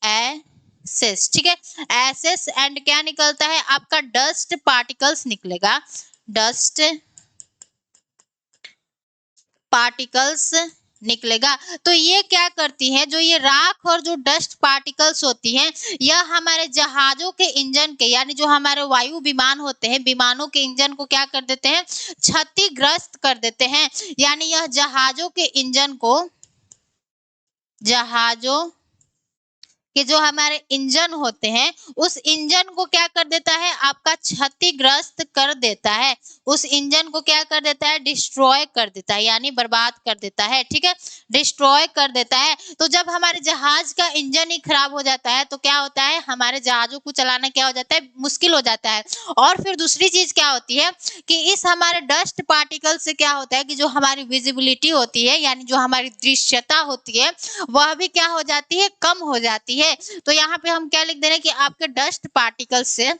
एसेस। ठीक है, एसेस एंड क्या निकलता है, आपका डस्ट पार्टिकल्स निकलेगा, डस्ट पार्टिकल्स निकलेगा। तो ये क्या करती है, जो ये राख और जो डस्ट पार्टिकल्स होती हैं, यह हमारे जहाजों के इंजन के, यानी जो हमारे वायु विमान होते हैं, विमानों के इंजन को क्या कर देते हैं, क्षतिग्रस्त कर देते हैं। यानी यह जहाजों के इंजन को, जहाजों कि जो हमारे इंजन होते हैं उस इंजन को क्या कर देता है, आपका क्षतिग्रस्त कर देता है, उस इंजन को क्या कर देता है, डिस्ट्रॉय कर देता है, यानी बर्बाद कर देता है। ठीक है, डिस्ट्रॉय कर देता है। तो जब हमारे जहाज का इंजन ही खराब हो जाता है तो क्या होता है, हमारे जहाजों को चलाना क्या हो जाता है, मुश्किल हो जाता है। और फिर दूसरी चीज क्या होती है कि इस हमारे डस्ट पार्टिकल से क्या होता है कि जो हमारी विजिबिलिटी होती है, यानी जो हमारी दृश्यता होती है, वह भी क्या हो जाती है, कम हो जाती है। तो यहाँ पे हम क्या लिख दे रहे हैं कि आपके डस्ट पार्टिकल से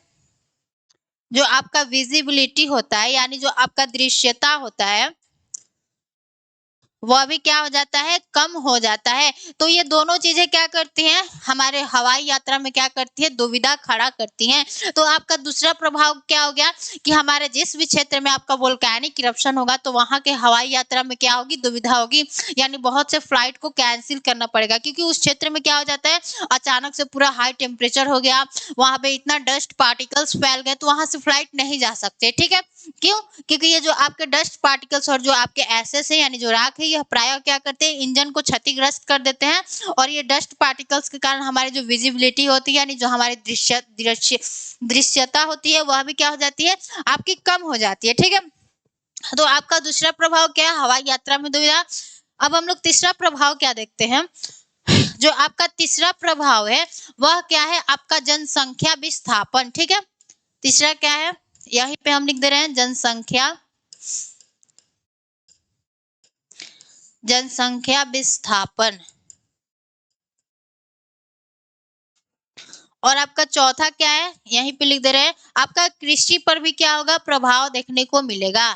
जो आपका विजिबिलिटी होता है, यानी जो आपका दृश्यता होता है, वह भी क्या हो जाता है, कम हो जाता है। तो ये दोनों चीजें क्या करती हैं, हमारे हवाई यात्रा में क्या करती है, दुविधा खड़ा करती हैं। तो आपका दूसरा प्रभाव क्या हो गया कि हमारे जिस भी क्षेत्र में आपका वोल्केनिक इरप्शन होगा तो वहां के हवाई यात्रा में क्या होगी, दुविधा होगी, यानी बहुत से फ्लाइट को कैंसिल करना पड़ेगा, क्योंकि उस क्षेत्र में क्या हो जाता है, अचानक से पूरा हाई टेम्परेचर हो गया, वहां पे इतना डस्ट पार्टिकल्स फैल गए, तो वहां से फ्लाइट नहीं जा सकते। ठीक है, क्यों, क्योंकि ये जो आपके डस्ट पार्टिकल्स और जो आपके एसेस है, यानी जो राख है, यह प्रायः क्या करते हैं, इंजन को क्षतिग्रस्त कर देते हैं। और ये डस्ट पार्टिकल्स के कारण हमारी जो विजिबिलिटी होती है, यानी जो हमारी दृश्यता होती है, वह भी क्या हो जाती है, आपकी कम हो जाती है। ठीक है, तो आपका दूसरा प्रभाव क्या है, हवाई यात्रा में दुविधा। अब हम लोग तीसरा प्रभाव क्या देखते हैं, जो आपका तीसरा प्रभाव है वह क्या है, आपका जनसंख्या विस्थापन। ठीक है, तीसरा क्या है, यहीं पे हम लिख दे रहे हैं, जनसंख्या विस्थापन। और आपका चौथा क्या है, यहीं पे लिख दे रहे हैं, आपका कृषि पर भी क्या होगा, प्रभाव देखने को मिलेगा,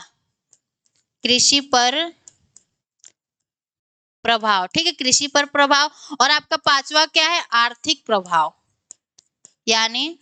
कृषि पर प्रभाव। ठीक है, कृषि पर प्रभाव। और आपका पांचवा क्या है, आर्थिक प्रभाव, यानी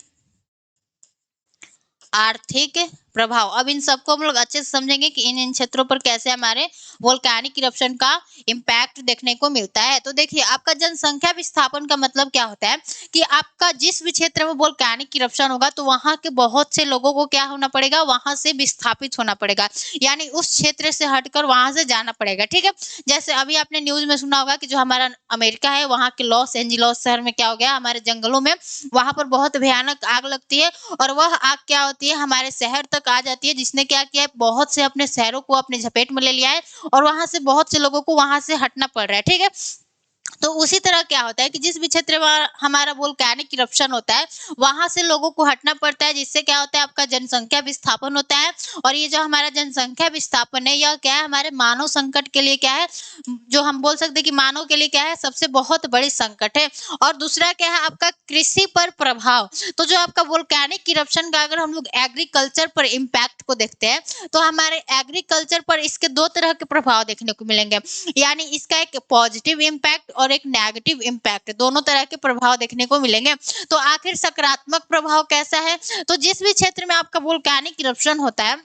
आर्थिक प्रभाव। अब इन सबको हम लोग अच्छे से समझेंगे कि इन इन क्षेत्रों पर कैसे हमारे वोल्केनिक इरप्शन का इम्पैक्ट देखने को मिलता है। तो देखिए, आपका जनसंख्या विस्थापन का मतलब क्या होता है कि आपका जिस भी क्षेत्र में वोल्केनिक इरप्शन होगा तो वहां के बहुत से लोगों को क्या होना पड़ेगा, वहां से विस्थापित होना पड़ेगा, यानी उस क्षेत्र से हटकर वहां से जाना पड़ेगा। ठीक है, जैसे अभी आपने न्यूज में सुना होगा कि जो हमारा अमेरिका है, वहां के लॉस एंजिलस शहर में क्या हो गया, हमारे जंगलों में वहां पर बहुत भयानक आग लगती है, और वह आग क्या होती है, हमारे शहर तक आ जाती है, जिसने क्या किया है, बहुत से अपने शहरों को अपने झपेट में ले लिया है, और वहां से बहुत से लोगों को वहां से हटना पड़ रहा है। ठीक है, तो उसी तरह क्या होता है कि जिस भी क्षेत्र में हमारा वोल्केनिक इरप्शन होता है वहां से लोगों को हटना पड़ता है, जिससे क्या होता है, आपका जनसंख्या विस्थापन होता है। और ये जो हमारा जनसंख्या विस्थापन है, यह क्या है, हमारे मानव संकट के लिए क्या है, जो हम बोल सकते हैं कि मानव के लिए क्या है, सबसे बहुत बड़ी संकट है। और दूसरा क्या है, आपका कृषि पर प्रभाव। तो जो आपका वोल्केनिक इरप्शन का अगर हम लोग एग्रीकल्चर पर इम्पैक्ट को देखते हैं तो हमारे एग्रीकल्चर पर इसके दो तरह के प्रभाव देखने को मिलेंगे, यानी इसका एक पॉजिटिव इम्पैक्ट और एक नेगेटिव इम्पैक्ट, दोनों तरह के प्रभाव देखने को मिलेंगे। तो आखिर सकारात्मक प्रभाव कैसा है, तो जिस भी क्षेत्र में आपका वोल्केनिक इरप्शन होता है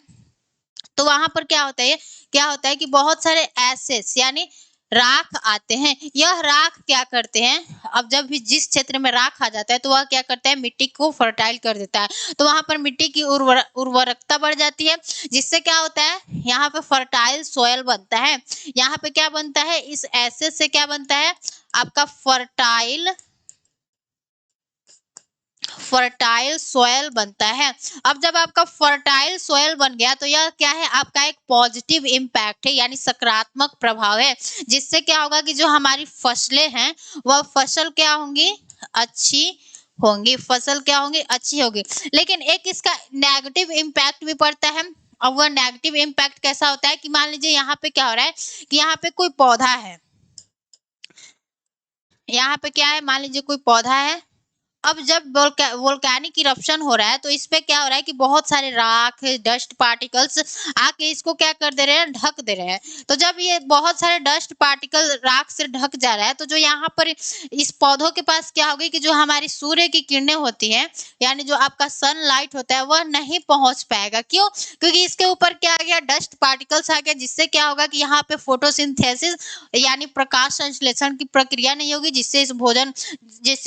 तो वहां पर क्या होता है कि बहुत सारे एसेस यानी राख आते हैं। यह राख क्या करते हैं, अब जब भी जिस क्षेत्र में राख आ जाता है तो वह क्या करता है, मिट्टी को फर्टाइल कर देता है, तो वहां पर मिट्टी की उर्वरकता बढ़ जाती है, जिससे क्या होता है, यहाँ पे फर्टाइल सोयल बनता है। यहाँ पे क्या बनता है, इस एसेस से क्या बनता है, आपका फर्टाइल सोयल बनता है। अब जब आपका फर्टाइल सोयल बन गया तो यह क्या है, आपका एक पॉजिटिव इम्पैक्ट है, यानी सकारात्मक प्रभाव है, जिससे क्या होगा कि जो हमारी फसलें हैं वह फसल क्या होंगी, अच्छी होंगी, फसल क्या होंगी, अच्छी होगी। लेकिन एक इसका नेगेटिव इम्पैक्ट भी पड़ता है। अब वह नेगेटिव इम्पैक्ट कैसा होता है कि मान लीजिए यहाँ पे क्या हो रहा है कि यहाँ पे कोई पौधा है, यहाँ पे क्या है, मान लीजिए कोई पौधा है, अब जब वोल्केनिक इरप्शन हो रहा है तो इस पे क्या हो रहा है कि बहुत सारे राख, डस्ट पार्टिकल्स आके इसको क्या कर दे रहे हैं, ढक दे रहे हैं। तो जब ये बहुत सारे डस्ट पार्टिकल राख से ढक जा रहा है तो जो यहाँ पर इस पौधों के पास क्या होगी कि जो हमारी सूर्य की किरणें होती हैं, यानी जो आपका सनलाइट होता है वह नहीं पहुंच पाएगा। क्यों? क्योंकि इसके ऊपर क्या आ गया, डस्ट पार्टिकल्स आ गया, जिससे क्या होगा कि यहाँ पे फोटोसिंथेसिस यानी प्रकाश संश्लेषण की प्रक्रिया नहीं होगी, जिससे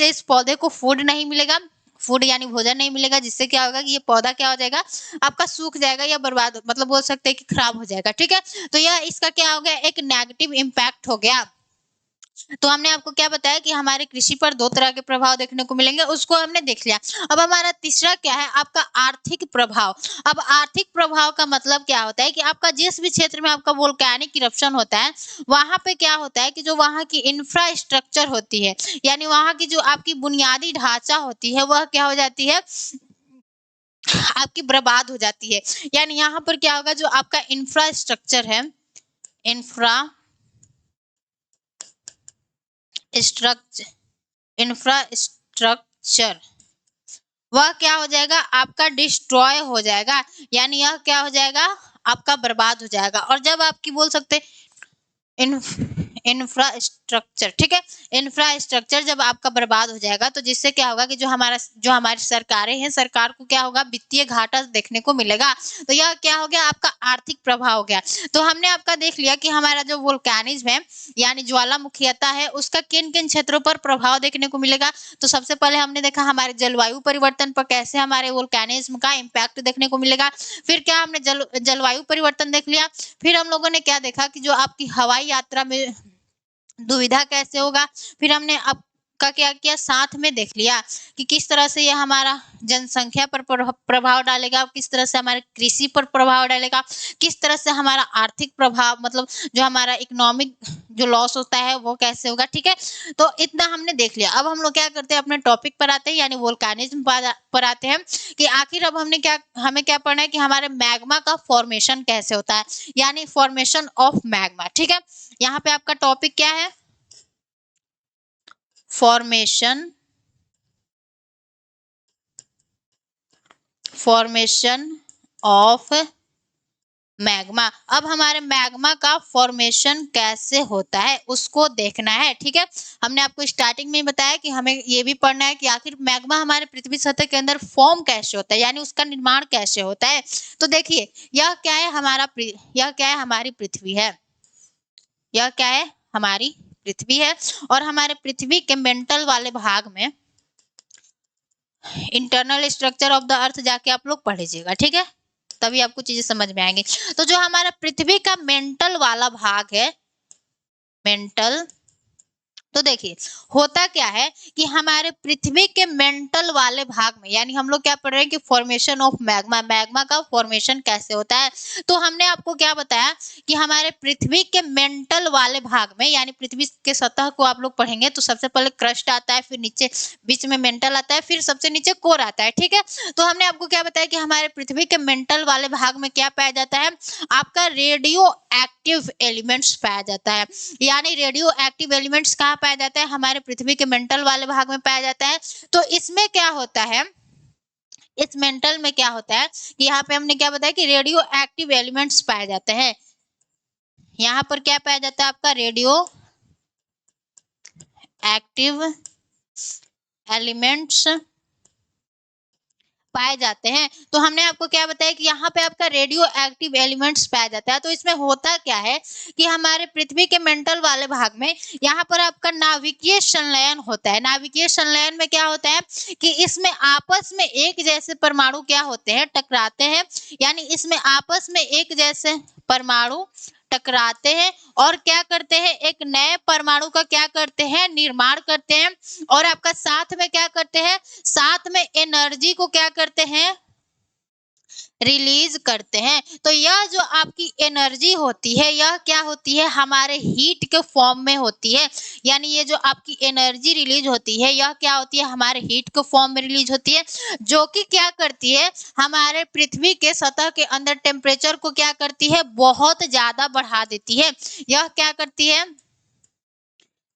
इस पौधे को फूड नहीं मिलेगा, फूड यानी भोजन नहीं मिलेगा, जिससे क्या होगा कि ये पौधा क्या हो जाएगा, आपका सूख जाएगा या बर्बाद, मतलब बोल सकते हैं कि खराब हो जाएगा। ठीक है, तो यह इसका क्या हो गया, एक नेगेटिव इम्पैक्ट हो गया। तो हमने आपको क्या बताया कि हमारे कृषि पर दो तरह के प्रभाव देखने को मिलेंगे, उसको हमने देख लिया। अब हमारा तीसरा क्या है, आपका आर्थिक प्रभाव। अब आर्थिक प्रभाव का मतलब क्या होता है कि आपका जिस भी क्षेत्र में आपका वोल्केनिक इरप्शन होता है वहां पे क्या होता है कि जो वहां की इंफ्रास्ट्रक्चर होती है, यानी वहां की जो आपकी बुनियादी ढांचा होती है वह क्या हो जाती है, आपकी बर्बाद हो जाती है। यानी यहाँ पर क्या होगा, जो आपका इंफ्रास्ट्रक्चर है, इंफ्रास्ट्रक्चर वह क्या हो जाएगा, आपका डिस्ट्रॉय हो जाएगा, यानी यह क्या हो जाएगा, आपका बर्बाद हो जाएगा। और जब आपकी बोल सकते इंफ्रास्ट्रक्चर, ठीक है, इंफ्रास्ट्रक्चर जब आपका बर्बाद हो जाएगा तो जिससे क्या होगा कि जो हमारी सरकारें हैं, सरकार को क्या होगा, वित्तीय घाटा देखने को मिलेगा। तो यह क्या हो गया, आपका आर्थिक प्रभाव हो गया। तो हमने आपका देख लिया कि हमारा जो वोल्केनिज्म है यानी ज्वालामुखीयता है उसका किन किन क्षेत्रों पर प्रभाव देखने को मिलेगा। तो सबसे पहले हमने देखा हमारे जलवायु परिवर्तन पर कैसे हमारे वोल्केनिज्म का इम्पैक्ट देखने को मिलेगा। फिर क्या हमने जलवायु परिवर्तन देख लिया। फिर हम लोगों ने क्या देखा कि जो आपकी हवाई यात्रा में दुविधा कैसे होगा। फिर हमने आपका क्या किया, साथ में देख लिया कि किस तरह से यह हमारा जनसंख्या पर प्रभाव डालेगा, किस तरह से हमारे कृषि पर प्रभाव डालेगा, किस तरह से हमारा आर्थिक प्रभाव, मतलब जो हमारा इकोनॉमिक जो लॉस होता है वो कैसे होगा। ठीक है, तो इतना हमने देख लिया। अब हम लोग क्या करते हैं, अपने टॉपिक पर आते हैं, यानी वोल्केनिज्म पर आते हैं कि आखिर अब हमें क्या पढ़ना है कि हमारे मैग्मा का फॉर्मेशन कैसे होता है, यानी फॉर्मेशन ऑफ मैग्मा। ठीक है, यहाँ पे आपका टॉपिक क्या है, फॉर्मेशन ऑफ मैग्मा। अब हमारे मैग्मा का फॉर्मेशन कैसे होता है उसको देखना है। ठीक है, हमने आपको स्टार्टिंग में बताया कि हमें ये भी पढ़ना है कि आखिर मैग्मा हमारे पृथ्वी सतह के अंदर फॉर्म कैसे होता है, यानी उसका निर्माण कैसे होता है। तो देखिए, यह क्या है, हमारी पृथ्वी है, यह क्या है, हमारी पृथ्वी है। और हमारे पृथ्वी के मेंटल वाले भाग में internal structure of the earth जाके आप लोग पढ़िएगा। ठीक है, तभी आपको चीजें समझ में आएंगी। तो जो हमारा पृथ्वी का मेंटल वाला भाग है, मेंटल, तो देखिए होता क्या है कि हमारे पृथ्वी के मेंटल वाले भाग में, यानी हम लोग क्या पढ़ रहे हैं कि फॉर्मेशन ऑफ मैग्मा, मैग्मा का फॉर्मेशन कैसे होता है। तो हमने आपको क्या बताया कि हमारे पृथ्वी के मेंटल वाले भाग में, यानी पृथ्वी के सतह को आप लोग पढ़ेंगे तो सबसे पहले क्रस्ट आता है, फिर नीचे बीच में मेंटल आता है, फिर सबसे नीचे कोर आता है। ठीक है, तो हमने आपको क्या बताया कि हमारे पृथ्वी के मेंटल वाले भाग में क्या पाया जाता है, आपका रेडियो एक्टिव एलिमेंट्स पाया जाता है। यानी रेडियो एक्टिव एलिमेंट्स कहाँ पाया जाता है, हमारे पृथ्वी के मेंटल वाले भाग में पाया जाता है। तो इसमें क्या होता है, इस मेंटल में क्या होता है कि यहाँ पे हमने क्या बताया कि रेडियो एक्टिव एलिमेंट्स पाए जाते हैं। यहाँ पर क्या पाया जाता है, आपका रेडियो एक्टिव एलिमेंट्स पाए जाते हैं। तो हमने आपको क्या बताया कि यहाँ पे आपका रेडियो एक्टिव एलिमेंट्स पाया जाता है। तो इसमें होता क्या है कि हमारे पृथ्वी के मेंटल वाले भाग में यहाँ पर आपका नाभिकीय संलयन होता है। नाभिकीय संलयन में क्या होता है कि इसमें आपस में एक जैसे परमाणु क्या होते हैं, टकराते हैं, यानी इसमें आपस में एक जैसे परमाणु टकराते हैं और क्या करते हैं, एक नए परमाणु का क्या करते हैं, निर्माण करते हैं। और आपका साथ में क्या करते हैं, साथ में एनर्जी को क्या करते हैं, रिलीज करते हैं। तो यह जो आपकी एनर्जी होती है यह क्या होती है, हमारे हीट के फॉर्म में होती है। यानी ये जो आपकी एनर्जी रिलीज होती है यह क्या होती है, हमारे हीट के फॉर्म में रिलीज होती है, जो कि क्या करती है, हमारे पृथ्वी के सतह के अंदर टेम्परेचर को क्या करती है, बहुत ज्यादा बढ़ा देती है। यह क्या करती है,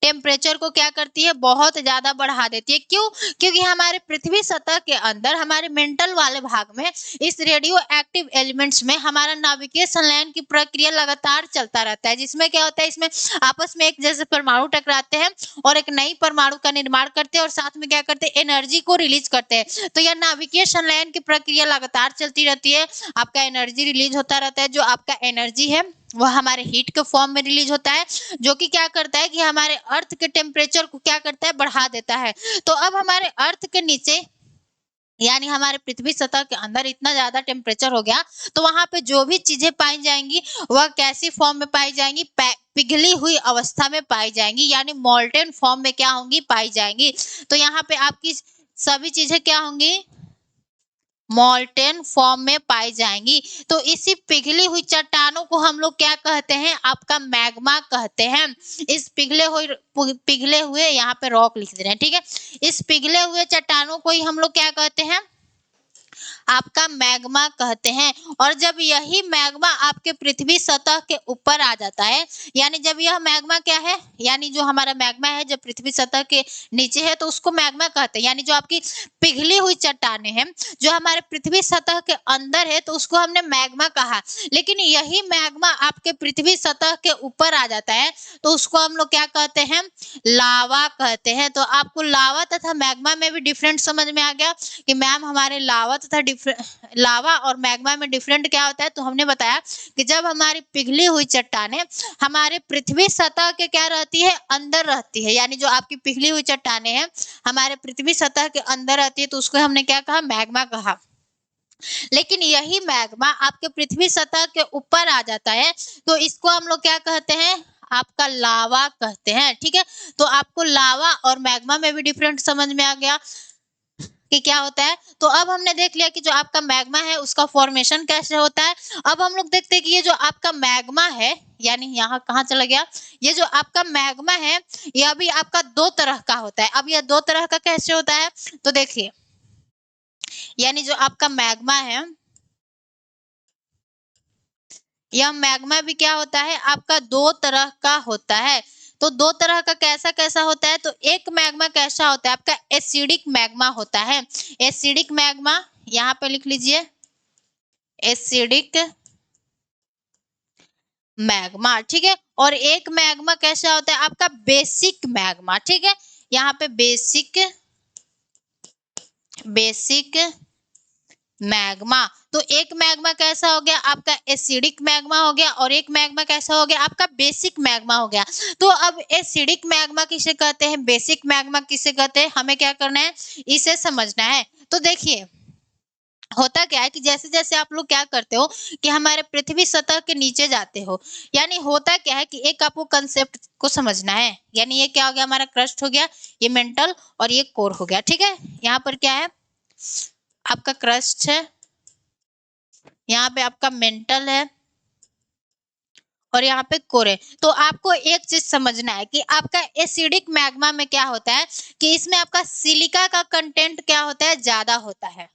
टेम्परेचर को क्या करती है, बहुत ज्यादा बढ़ा देती है। क्यों? क्योंकि हमारे पृथ्वी सतह के अंदर हमारे मेंटल वाले भाग में इस रेडियो एक्टिव एलिमेंट्स में हमारा नाभिकीय संलयन की प्रक्रिया लगातार चलता रहता है, जिसमें क्या होता है, इसमें आपस में एक जैसे परमाणु टकराते हैं और एक नई परमाणु का निर्माण करते हैं और साथ में क्या करते हैं, एनर्जी को रिलीज करते हैं। तो यह नाभिकीय संलयन की प्रक्रिया लगातार चलती रहती है, आपका एनर्जी रिलीज होता रहता है। जो आपका एनर्जी है वह हमारे हीट के फॉर्म में रिलीज होता है, जो कि क्या करता है कि हमारे अर्थ के टेम्परेचर को क्या करता है, बढ़ा देता है। तो अब हमारे अर्थ के नीचे यानी हमारे पृथ्वी सतह के अंदर इतना ज्यादा टेम्परेचर हो गया, तो वहां पे जो भी चीजें पाई जाएंगी वह कैसी फॉर्म में पाई जाएंगी, पिघली हुई अवस्था में पाई जाएंगी, यानी मोल्टेन फॉर्म में क्या होंगी, पाई जाएंगी। तो यहाँ पे आपकी सभी चीजें क्या होंगी, मोल्टेन फॉर्म में पाई जाएंगी। तो इसी पिघली हुई चट्टानों को हम लोग क्या कहते हैं, आपका मैग्मा कहते हैं। इस पिघले हुए यहाँ पे रॉक लिख दे रहे हैं, ठीक है। इस पिघले हुए चट्टानों को ही हम लोग क्या कहते हैं, आपका मैग्मा कहते हैं। और जब यही मैग्मा आपके पृथ्वी सतह के ऊपर आ जाता है, यानी जब यह मैग्मा क्या है, यानी जो हमारा मैग्मा है जब पृथ्वी सतह के नीचे है तो उसको मैग्मा कहते हैं। यानी जो आपकी पिघली हुई चट्टानें हैं जो हमारे पृथ्वी सतह के अंदर है तो उसको हमने मैग्मा कहा। लेकिन यही मैग्मा आपके पृथ्वी सतह के ऊपर आ जाता है तो उसको हम लोग क्या कहते हैं, लावा कहते हैं। तो आपको लावा तथा मैग्मा में भी डिफरेंट समझ में आ गया कि मैम हमारे लावा और मैग्मा में डिफरेंट क्या होता है। तो हमने बताया कि जब हमारी पिघली हुई चट्टानें हमारे पृथ्वी सतह के क्या रहती है, अंदर रहती है, यानी जो आपकी पिघली हुई चट्टानें हैं हमारे पृथ्वी सतह के अंदर रहती है तो उसको हमने क्या कहा, मैग्मा कहा। लेकिन यही मैग्मा आपके पृथ्वी सतह के ऊपर आ जाता है तो इसको हम लोग क्या कहते हैं, आपका लावा कहते हैं, ठीक है। तो आपको लावा और मैग्मा में भी डिफरेंट समझ में आ गया कि क्या होता है। तो अब हमने देख लिया कि जो आपका मैग्मा है उसका फॉर्मेशन कैसे होता है। अब हम लोग देखते हैं कि ये जो आपका मैग्मा है, यानी यहाँ कहाँ चला गया, ये जो आपका मैग्मा है यह भी आपका दो तरह का होता है। अब यह दो तरह का कैसे होता है, तो देखिए, यानी जो आपका मैग्मा है यह मैग्मा भी क्या होता है, आपका दो तरह का होता है। तो दो तरह का कैसा कैसा होता है, तो एक मैग्मा कैसा होता है, आपका एसिडिक मैग्मा होता है। एसिडिक मैग्मा यहाँ पे लिख लीजिए, एसिडिक मैग्मा, ठीक है। और एक मैग्मा कैसा होता है, आपका बेसिक मैग्मा, ठीक है। यहाँ पे बेसिक मैग्मा। तो एक मैग्मा कैसा हो गया, आपका एसिडिक मैग्मा हो गया, और एक मैग्मा कैसा हो गया, आपका बेसिक मैग्मा हो गया। तो अब एसिडिक मैग्मा किसे कहते हैं, बेसिक मैग्मा किसे कहते हैं, हमें क्या करना है, इसे समझना है। तो देखिए होता क्या है कि जैसे जैसे आप लोग क्या करते हो कि हमारे पृथ्वी सतह के नीचे जाते हो, यानी होता क्या है कि एक आपको कंसेप्ट को समझना है। यानी ये क्या हो गया, हमारा क्रस्ट हो गया, ये मेंटल और ये कोर हो गया, ठीक है। यहाँ पर क्या है, आपका क्रस्ट है, यहाँ पे आपका मेंटल है और यहाँ पे कोर है। तो आपको एक चीज समझना है कि आपका एसिडिक मैग्मा में क्या होता है कि इसमें आपका सिलिका का कंटेंट क्या होता है, ज्यादा होता है।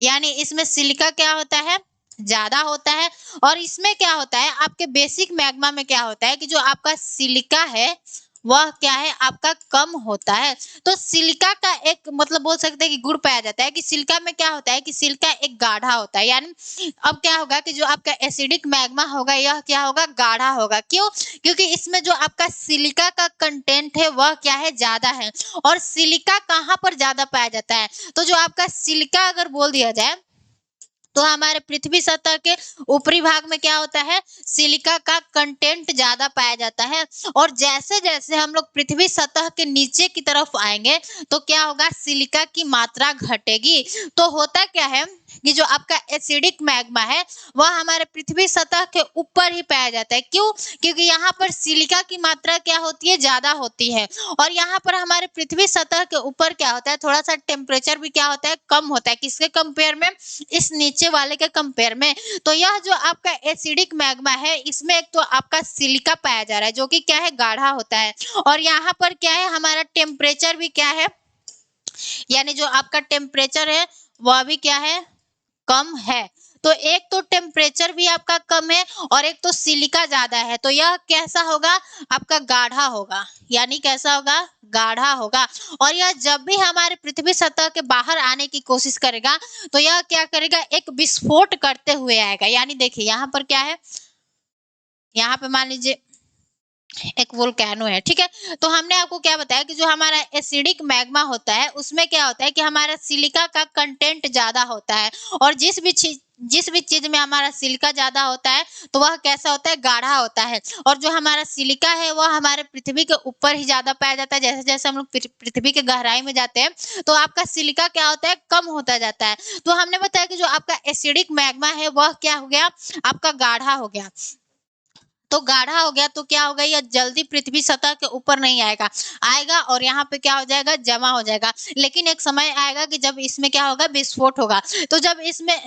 यानी इसमें सिलिका क्या होता है, ज्यादा होता है। और इसमें क्या होता है, आपके बेसिक मैग्मा में क्या होता है कि जो आपका सिलिका है वह क्या है, आपका कम होता है। तो सिलिका का एक मतलब बोल सकते हैं कि गुण पाया जाता है कि सिलिका में क्या होता है कि सिलिका एक गाढ़ा होता है। यानी अब क्या होगा कि जो आपका एसिडिक मैग्मा होगा यह क्या होगा, गाढ़ा होगा। क्यों? क्योंकि इसमें जो आपका सिलिका का कंटेंट है वह क्या है, ज्यादा है। और सिलिका कहाँ पर ज्यादा पाया जाता है, तो जो आपका सिलिका अगर बोल दिया जाए तो हमारे पृथ्वी सतह के ऊपरी भाग में क्या होता है, सिलिका का कंटेंट ज्यादा पाया जाता है। और जैसे जैसे हम लोग पृथ्वी सतह के नीचे की तरफ आएंगे तो क्या होगा, सिलिका की मात्रा घटेगी। तो होता क्या है कि जो आपका एसिडिक मैग्मा है वह हमारे पृथ्वी सतह के ऊपर ही पाया जाता है। क्यों? क्योंकि यहाँ पर सिलिका की मात्रा क्या होती है, ज्यादा होती है। और यहाँ पर हमारे पृथ्वी सतह के ऊपर क्या होता है, थोड़ा सा टेम्परेचर भी क्या होता है, कम होता है। किसके कंपेयर में, इस नीचे वाले के कंपेयर में। तो यह जो आपका एसिडिक मैग्मा है इसमें एक तो आपका सिलिका पाया जा रहा है जो कि क्या है, गाढ़ा होता है। और यहाँ पर क्या है, हमारा टेम्परेचर भी क्या है, यानी जो आपका टेम्परेचर है वह भी क्या है, कम है। तो एक तो टेम्परेचर भी आपका कम है और एक तो सिलिका ज्यादा है, तो यह कैसा होगा, आपका गाढ़ा होगा, यानी कैसा होगा, गाढ़ा होगा। और यह जब भी हमारे पृथ्वी सतह के बाहर आने की कोशिश करेगा तो यह क्या करेगा, एक विस्फोट करते हुए आएगा। यानी देखिए यहाँ पर क्या है, यहाँ पे मान लीजिए एक वोल्केनो है, ठीक है। तो हमने आपको क्या बताया कि जो हमारा एसिडिक मैग्मा होता है उसमें क्या होता है कि हमारा सिलिका का कंटेंट ज्यादा होता है, और जिस भी चीज में हमारा सिलिका ज्यादा होता है तो वह कैसा होता है, गाढ़ा होता है। और जो हमारा सिलिका है वह हमारे पृथ्वी के ऊपर ही ज्यादा पाया जाता है। जैसे जैसे हम लोग पृथ्वी के गहराई में जाते हैं तो आपका सिलिका क्या होता है, कम होता जाता है। तो हमने बताया कि जो आपका एसिडिक मैग्मा है वह क्या हो गया, आपका गाढ़ा हो गया। तो गाढ़ा हो गया तो क्या होगा, यह जल्दी पृथ्वी सतह के ऊपर नहीं आएगा और यहाँ पे क्या हो जाएगा, जमा हो जाएगा। लेकिन एक समय आएगा कि जब इसमें क्या होगा, विस्फोट होगा। तो जब इसमें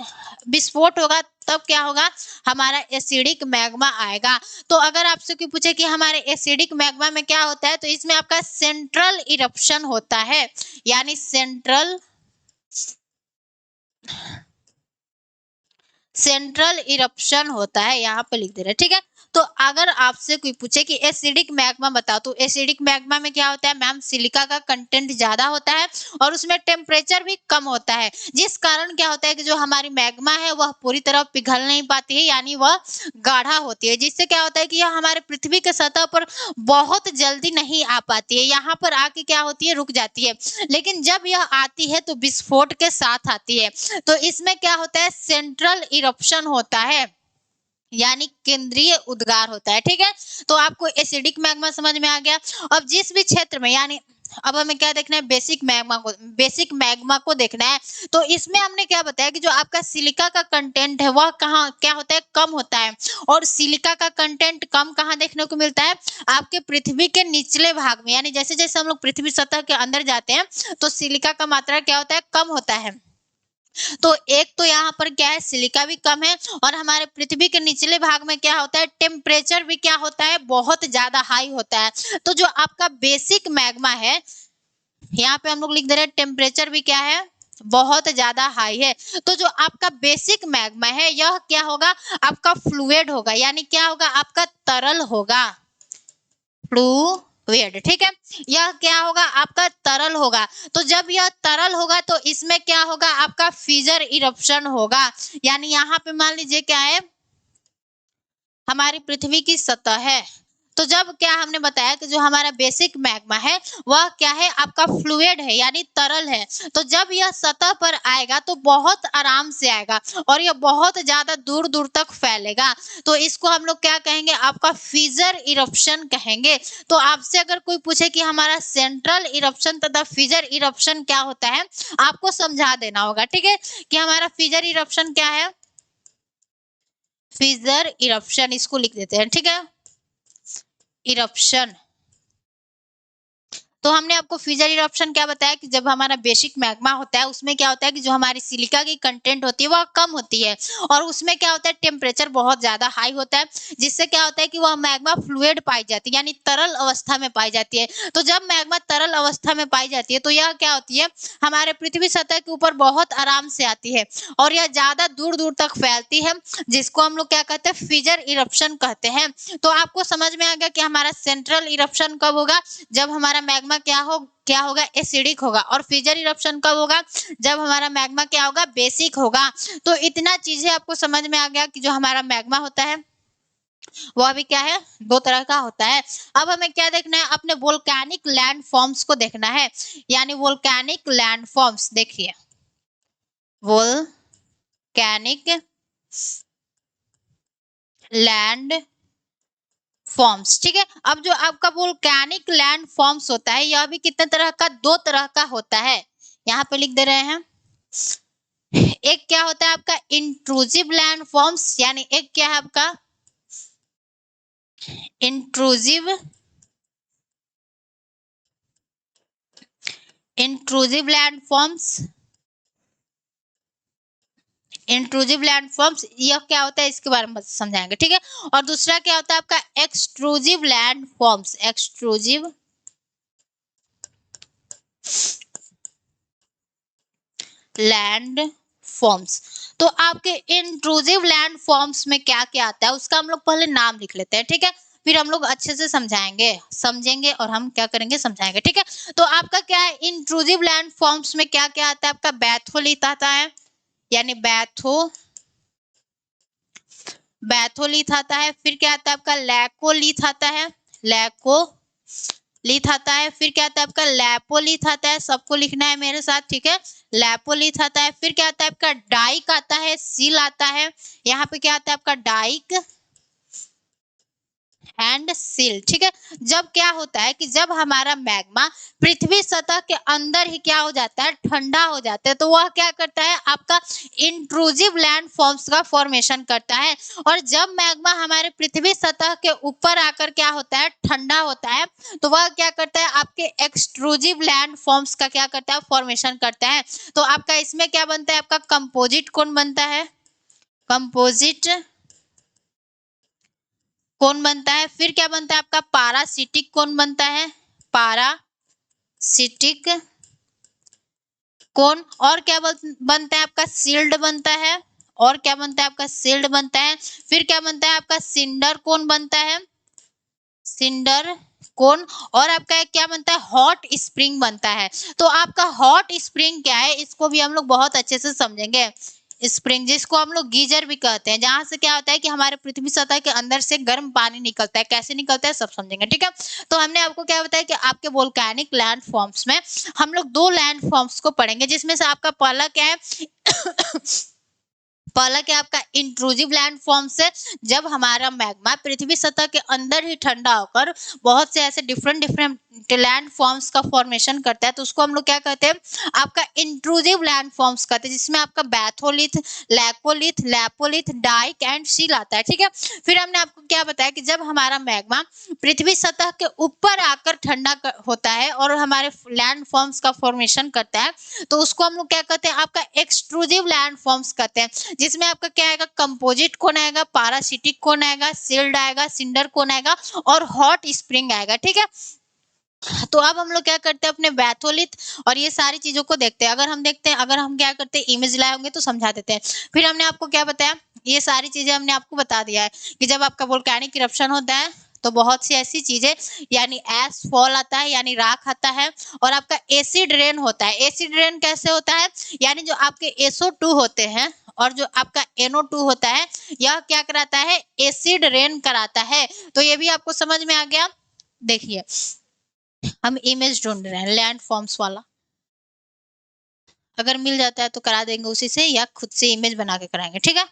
विस्फोट होगा तब क्या होगा, हमारा एसिडिक मैग्मा आएगा। तो अगर आपसे कोई पूछे कि हमारे एसिडिक मैग्मा में क्या होता है, तो इसमें आपका सेंट्रल इरप्शन होता है, यानी सेंट्रल इरप्शन होता है, यहाँ पे लिख दे रहे हैं, ठीक है। तो अगर आपसे कोई पूछे कि एसिडिक मैग्मा बताओ, तो एसिडिक मैग्मा में क्या होता है मैम, सिलिका का कंटेंट ज्यादा होता है और उसमें टेम्परेचर भी कम होता है, जिस कारण क्या होता है कि जो हमारी मैग्मा है वह पूरी तरह पिघल नहीं पाती है, यानी वह गाढ़ा होती है, जिससे क्या होता है कि यह हमारे पृथ्वी के सतह पर बहुत जल्दी नहीं आ पाती है, यहाँ पर आके क्या होती है, रुक जाती है। लेकिन जब यह आती है तो विस्फोट के साथ आती है। तो इसमें क्या होता है, सेंट्रल इरप्शन होता है, यानी केंद्रीय उद्गार होता है, ठीक है। तो आपको एसिडिक मैग्मा समझ में आ गया। अब जिस भी क्षेत्र में, यानी अब हमें क्या देखना है, बेसिक मैग्मा को देखना है। तो इसमें हमने क्या बताया कि जो आपका सिलिका का कंटेंट है वह कहाँ क्या होता है, कम होता है। और सिलिका का कंटेंट कम कहाँ देखने को मिलता है, आपके पृथ्वी के निचले भाग में, यानी जैसे जैसे हम लोग पृथ्वी सतह के अंदर जाते हैं तो सिलिका का मात्रा क्या होता है, कम होता है। तो एक तो यहाँ पर क्या है, सिलिका भी कम है, और हमारे पृथ्वी के निचले भाग में क्या होता है, टेम्परेचर भी क्या होता है, बहुत ज्यादा हाई होता है। तो जो आपका बेसिक मैग्मा है, यहाँ पे हम लोग लिख दे रहे हैं टेम्परेचर भी क्या है, बहुत ज्यादा हाई है। तो जो आपका बेसिक मैग्मा है यह क्या होगा, आपका फ्लूइड होगा, यानी क्या होगा, आपका तरल होगा, फ्लूइड, ठीक है। यह क्या होगा, आपका तरल होगा। तो जब यह तरल होगा तो इसमें क्या होगा, आपका फिजर इरप्शन होगा। यानी यहाँ पे मान लीजिए क्या है, हमारी पृथ्वी की सतह है। तो जब क्या हमने बताया कि जो हमारा बेसिक मैग्मा है वह क्या है, आपका फ्लूइड है, यानी तरल है। तो जब यह सतह पर आएगा तो बहुत आराम से आएगा और यह बहुत ज्यादा दूर दूर तक फैलेगा। तो इसको हम लोग क्या कहेंगे, आपका फिजर इरप्शन कहेंगे। तो आपसे अगर कोई पूछे कि हमारा सेंट्रल इरप्शन तथा फिजर इरप्शन क्या होता है, आपको समझा देना होगा, ठीक है, कि हमारा फिजर इरप्शन क्या है, फिजर इरप्शन, इसको लिख देते हैं, ठीक है, इरप्शन। तो हमने आपको फिजर इरप्शन क्या बताया कि जब हमारा बेसिक मैग्मा होता है उसमें क्या होता है कि जो हमारी सिलिका की कंटेंट होती है वह कम होती है, और उसमें क्या होता है, टेम्परेचर बहुत ज्यादा हाई होता है, जिससे क्या होता है कि वह मैग्मा फ्लूइड पाई जाती है, यानी तरल अवस्था में पाई जाती है। तो जब मैग्मा तरल अवस्था में पाई जाती है तो यह क्या होती है, हमारे पृथ्वी सतह के ऊपर बहुत आराम से आती है और यह ज्यादा दूर दूर तक फैलती है, जिसको हम लोग क्या कहते हैं, फिजर इरप्शन कहते हैं। तो आपको समझ में आ गया कि हमारा सेंट्रल इरप्शन कब होगा, जब हमारा मैग्मा क्या होगा, एसिडिक होगा। और फिजर इरप्शन कब होगा, जब हमारा मैग्मा क्या होगा, बेसिक होगा। तो इतना चीजें आपको समझ में आ गया कि जो हमारा मैग्मा होता है वह भी क्या है, दो तरह का होता है। अब हमें क्या देखना है, अपने वोल्केनिक लैंड फॉर्म्स को देखना है, यानी वोल्केनिक लैंड फॉर्म्स देखिए, वोल्केनिक लैंड फॉर्म्स, ठीक है। अब जो आपका वोल्केनिक लैंड फॉर्म्स होता है यह भी कितने तरह का, दो तरह का होता है, यहाँ पे लिख दे रहे हैं। एक क्या होता है आपका इंट्रूसिव लैंड फॉर्म्स, यानी एक क्या है आपका intrusive land forms. Intrusive land forms यह क्या होता है, इसके बारे में समझाएंगे, ठीक है। और दूसरा क्या होता है आपका extrusive land forms, extrusive land forms. तो आपके इंट्रूसिव लैंड फॉर्म्स में क्या क्या आता है उसका हम लोग पहले नाम लिख लेते हैं, ठीक है, फिर हम लोग अच्छे से समझेंगे और हम क्या करेंगे समझाएंगे, ठीक है। तो आपका क्या है इंट्रूसिव लैंड फॉर्म्स में क्या क्या आता है, आपका बैथोलिथ आता है, यानी बैथोलिथ आता है, फिर क्या आता है आपका लैकोलिथ आता है, लैकोलिथ आता है, फिर क्या आता है आपका लैपोलिथ आता है, सबको लिखना है मेरे साथ, ठीक है, लैपोलिथ आता है, फिर क्या आता है आपका डाइक आता है, सील आता है, यहाँ पे क्या आता है आपका डाइक एंड सील, ठीक है। जब क्या होता है कि जब हमारा मैग्मा पृथ्वी सतह के अंदर ही क्या हो जाता है ठंडा हो जाता है, तो वह क्या करता है आपका इंट्रूसिव लैंड फॉर्म्स का फॉर्मेशन करता है। और जब मैग्मा हमारे पृथ्वी सतह के ऊपर आकर क्या होता है ठंडा होता है, तो वह क्या करता है आपके एक्सट्रूसिव लैंड फॉर्म्स का क्या करता है फॉर्मेशन करता है। तो आपका इसमें क्या बनता है आपका कंपोजिट कौन बनता है, कंपोजिट कौन बनता है, फिर क्या बनता है आपका पारासिटिक कौन बनता है, पारासिटिक कौन, और क्या बनता है आपका सील्ड बनता है, और क्या बनता है आपका सील्ड बनता है, फिर क्या बनता है आपका सिंडर कौन बनता है, सिंडर कौन, और आपका क्या बनता है हॉट स्प्रिंग बनता है। तो आपका हॉट स्प्रिंग क्या है इसको भी हम लोग बहुत अच्छे से समझेंगे। स्प्रिंग जिसको हम लोग गीजर भी कहते हैं, जहां से क्या होता है कि हमारे पृथ्वी सतह के अंदर से गर्म पानी निकलता है, कैसे निकलता है सब समझेंगे, ठीक है। तो हमने आपको क्या बताया कि आपके वोल्केनिक लैंड फॉर्म्स में हम लोग दो लैंड फॉर्म्स को पढ़ेंगे, जिसमें से आपका पहला क्या है पहला क्या आपका इंट्रूसिव लैंड फॉर्म से जब हमारा मैग्मा पृथ्वी सतह के अंदर ही ठंडा होकर बहुत से ऐसे डिफरेंट लैंड फॉर्म्स का फॉर्मेशन करता है, तो उसको हम लोग क्या कहते हैं आपका इंट्रूसिव लैंड फॉर्म्स कहते हैं, जिसमें आपका batholith, laccolith, lopolith, dyke and sill आता है, ठीक है। फिर हमने आपको क्या बताया कि जब हमारा मैग्मा पृथ्वी सतह के ऊपर आकर ठंडा होता है और हमारे लैंड फॉर्म्स का फॉर्मेशन करता है, तो उसको हम लोग क्या कहते हैं आपका एक्सट्रूसिव लैंड फॉर्म्स कहते हैं, जिसमें आपका क्या आएगा कंपोजिट कौन आएगा, पारासिटिक कौन आएगा, सील्ड आएगा, सिंडर कौन आएगा और हॉट स्प्रिंग आएगा, ठीक है। तो अब हम लोग क्या करते हैं अपने बैथोलिथ और ये सारी चीजों को देखते हैं। अगर हम क्या करते हैं इमेज लाए होंगे तो समझा देते हैं। फिर हमने आपको क्या बताया, ये सारी चीजें हमने आपको बता दिया है कि जब आपका वोल्केनिक इरप्शन होता है तो बहुत सी ऐसी चीजें यानी एश फॉल आता है, यानी राख आता है, और आपका एसिड रेन होता है। एसिड रेन कैसे होता है, यानी जो आपके SO2 होते हैं और जो आपका NO2 होता है, यह क्या कराता है एसिड रेन कराता है। तो ये भी आपको समझ में आ गया। देखिए हम इमेज ढूंढ रहे हैं लैंड फॉर्म्स वाला, अगर मिल जाता है तो करा देंगे उसी से, या खुद से इमेज बना के कराएंगे, ठीक है।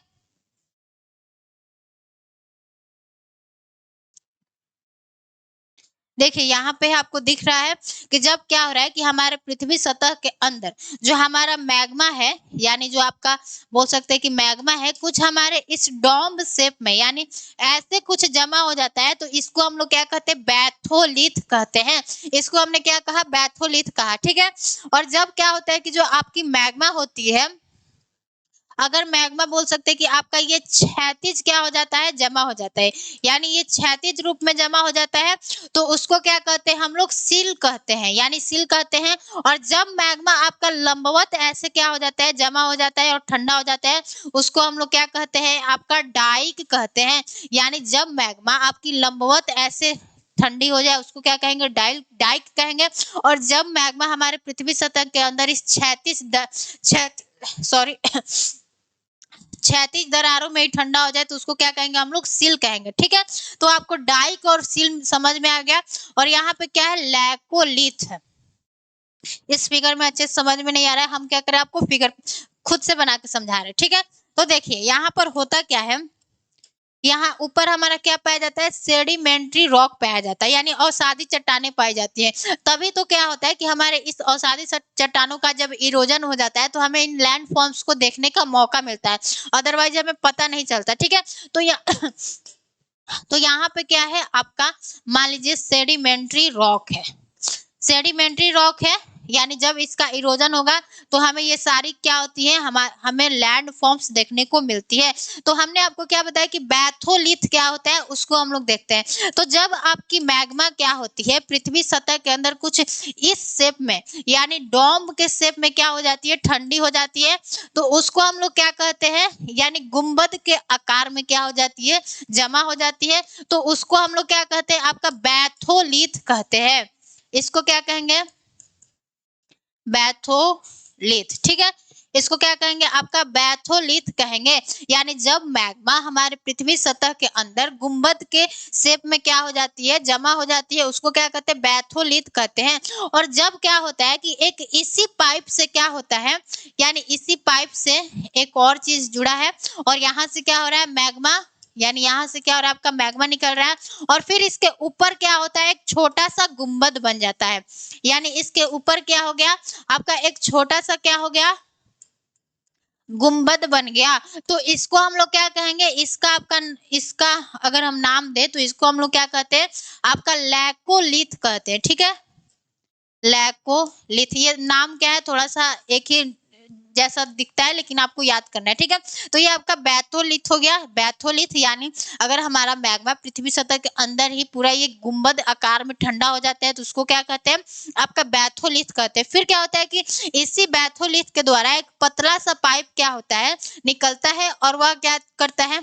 देखिए यहाँ पे आपको दिख रहा है कि जब क्या हो रहा है कि हमारे पृथ्वी सतह के अंदर जो हमारा मैग्मा है, यानी जो आपका बोल सकते हैं कि मैग्मा है, कुछ हमारे इस डोम शेप में यानी ऐसे कुछ जमा हो जाता है, तो इसको हम लोग क्या कहते हैं बैथोलिथ कहते हैं। इसको हमने क्या कहा बैथोलिथ कहा, ठीक है। और जब क्या होता है कि जो आपकी मैग्मा होती है, अगर मैग्मा बोल सकते हैं कि आपका ये क्षैतिज क्या हो जाता है जमा हो जाता है, यानी ये क्षैतिज रूप में जमा हो जाता है, तो उसको क्या कहते हैं हम लोग सील कहते हैं, यानी सील कहते हैं। और जब मैग्मा आपका लंबवत ऐसे क्या हो जाता है जमा हो जाता है और ठंडा हो जाता है, उसको हम लोग क्या कहते हैं आपका डाइक कहते हैं। यानी जब मैग्मा आपकी लंबवत ऐसे ठंडी हो जाए उसको क्या कहेंगे डाइक कहेंगे। और जब मैग्मा हमारे पृथ्वी सतह के अंदर इस क्षैतिज दरारों में ही ठंडा हो जाए तो उसको क्या कहेंगे हम लोग सील कहेंगे, ठीक है। तो आपको डाइक और सील समझ में आ गया। और यहाँ पे क्या है लैकोलिथ है। इस फिगर में अच्छे समझ में नहीं आ रहा है, हम क्या करें आपको फिगर खुद से बना के समझा रहे हैं, ठीक है। तो देखिए यहाँ पर होता क्या है, यहाँ ऊपर हमारा क्या पाया जाता है सेडिमेंट्री रॉक पाया जाता है, यानी अवसादी चट्टानें पाई जाती हैं। तभी तो क्या होता है कि हमारे इस अवसादी चट्टानों का जब इरोजन हो जाता है तो हमें इन लैंड फॉर्म्स को देखने का मौका मिलता है, अदरवाइज हमें पता नहीं चलता, ठीक है। तो यहाँ पे क्या है आपका मान लीजिए सेडिमेंट्री रॉक है, सेडिमेंट्री रॉक है, यानी जब इसका इरोजन होगा तो हमें ये सारी क्या होती है, हमें लैंड फॉर्म्स देखने को मिलती है। तो हमने आपको क्या बताया कि बैथोलिथ क्या होता है, उसको हम लोग देखते हैं। तो जब आपकी मैग्मा क्या होती है, पृथ्वी सतह के अंदर कुछ इस शेप में यानी डोम के शेप में क्या हो जाती है, ठंडी हो जाती है, तो उसको हम लोग क्या कहते हैं, यानी गुंबद के आकार में क्या हो जाती है, जमा हो जाती है। तो उसको हम लोग क्या कहते हैं, आपका बैथोलिथ कहते हैं। इसको क्या कहेंगे, बैथोलिथ। ठीक है, इसको क्या कहेंगे, आपका बैथोलिथ कहेंगे। यानी जब मैग्मा हमारे पृथ्वी सतह के अंदर गुंबद के शेप में क्या हो जाती है, जमा हो जाती है, उसको क्या कहते हैं, बैथोलिथ कहते हैं। और जब क्या होता है कि एक इसी पाइप से क्या होता है, यानी इसी पाइप से एक और चीज जुड़ा है और यहाँ से क्या हो रहा है, मैग्मा, यानी यहाँ से क्या हो रहा है, आपका मैग्मा निकल रहा है और फिर इसके ऊपर क्या होता है, एक छोटा सा गुंबद बन जाता है। यानी इसके ऊपर क्या हो गया, आपका एक छोटा सा क्या हो गया, गुंबद बन गया। तो इसको हम लोग क्या कहेंगे, इसका अगर हम नाम दे तो इसको हम लोग क्या कहते हैं, आपका लैकोलिथ कहते हैं। ठीक है, लैकोलिथ, ये नाम क्या है, थोड़ा सा एक ही जैसा दिखता है लेकिन आपको याद करना है। ठीक है, तो ये आपका बैथोलिथ हो गया। बैथोलिथ यानी अगर हमारा मैग्मा पृथ्वी सतह के अंदर ही पूरा ये गुंबद आकार में ठंडा हो जाता है तो उसको क्या कहते हैं, आपका बैथोलिथ कहते हैं। फिर क्या होता है कि इसी बैथोलिथ के द्वारा एक पतला सा पाइप क्या होता है, निकलता है और वह क्या करता है,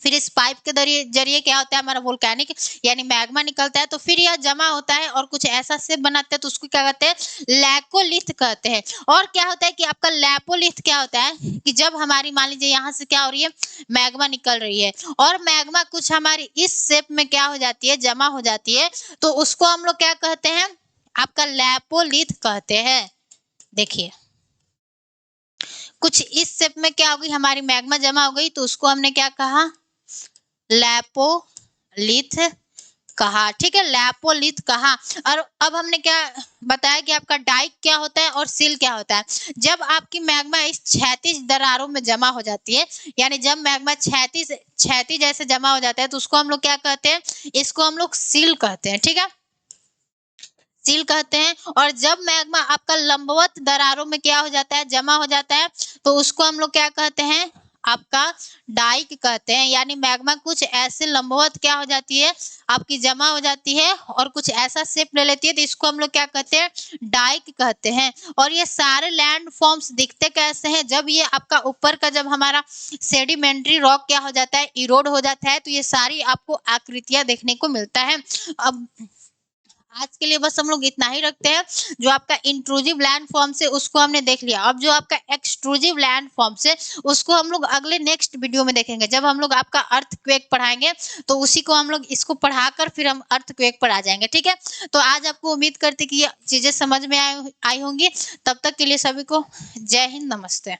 फिर इस पाइप के जरिए क्या होता है, हमारा वोल्केनिक यानी मैग्मा निकलता है। तो फिर यह जमा होता है और कुछ ऐसा शेप बनाते हैं, तो उसको क्या कहते हैं, लैकोलिथ कहते हैं। और क्या होता है कि आपका लैपोलिथ क्या होता है कि जब हमारी मान लीजिए यहाँ से क्या हो रही है, मैग्मा निकल रही है और मैग्मा कुछ हमारी इस शेप में क्या हो जाती है, जमा हो जाती है, तो उसको हम लोग क्या कहते हैं, आपका लैपोलिथ कहते हैं। देखिए कुछ इस शेप में क्या हो गई, हमारी मैग्मा जमा हो गई, तो उसको हमने क्या कहा, लैपोलिथ कहा। ठीक है, लैपोलिथ कहा। और अब हमने क्या बताया कि आपका डाइक क्या होता है और सील क्या होता है। जब आपकी मैग्मा इस क्षैतिज दरारों में जमा हो जाती है, यानी जब मैग्मा क्षैतिज जैसे जमा हो जाता है, तो उसको हम लोग क्या कहते हैं, इसको हम लोग सील कहते हैं। ठीक है, सील कहते हैं। और जब मैग्मा आपका लंबवत दरारों में क्या हो जाता है, जमा हो जाता है, तो उसको हम लोग क्या कहते हैं, आपका डाइक कहते हैं। यानी मैग्मा कुछ ऐसे लंबवत क्या हो जाती है, आपकी जमा हो जाती है और कुछ ऐसा शेप ले लेती है, तो इसको हम लोग क्या कहते हैं, डाइक कहते हैं। और ये सारे लैंड फॉर्म्स दिखते कैसे हैं, जब ये आपका ऊपर का जब हमारा सेडिमेंट्री रॉक क्या हो जाता है, इरोड हो जाता है, तो ये सारी आपको आकृतियां देखने को मिलता है। अब आज के लिए बस हम लोग इतना ही रखते हैं। जो आपका इंट्रूजिव लैंड फॉर्म से उसको हमने देख लिया। अब जो आपका एक्सट्रूजिव लैंड फॉर्म से उसको हम लोग अगले नेक्स्ट वीडियो में देखेंगे, जब हम लोग आपका अर्थक्वेक पढ़ाएंगे, तो उसी को हम लोग इसको पढ़ाकर फिर हम अर्थक्वेक पर आ जाएंगे। ठीक है, तो आज आपको उम्मीद करते कि ये चीजें समझ में आई होंगी। तब तक के लिए सभी को जय हिंद, नमस्ते।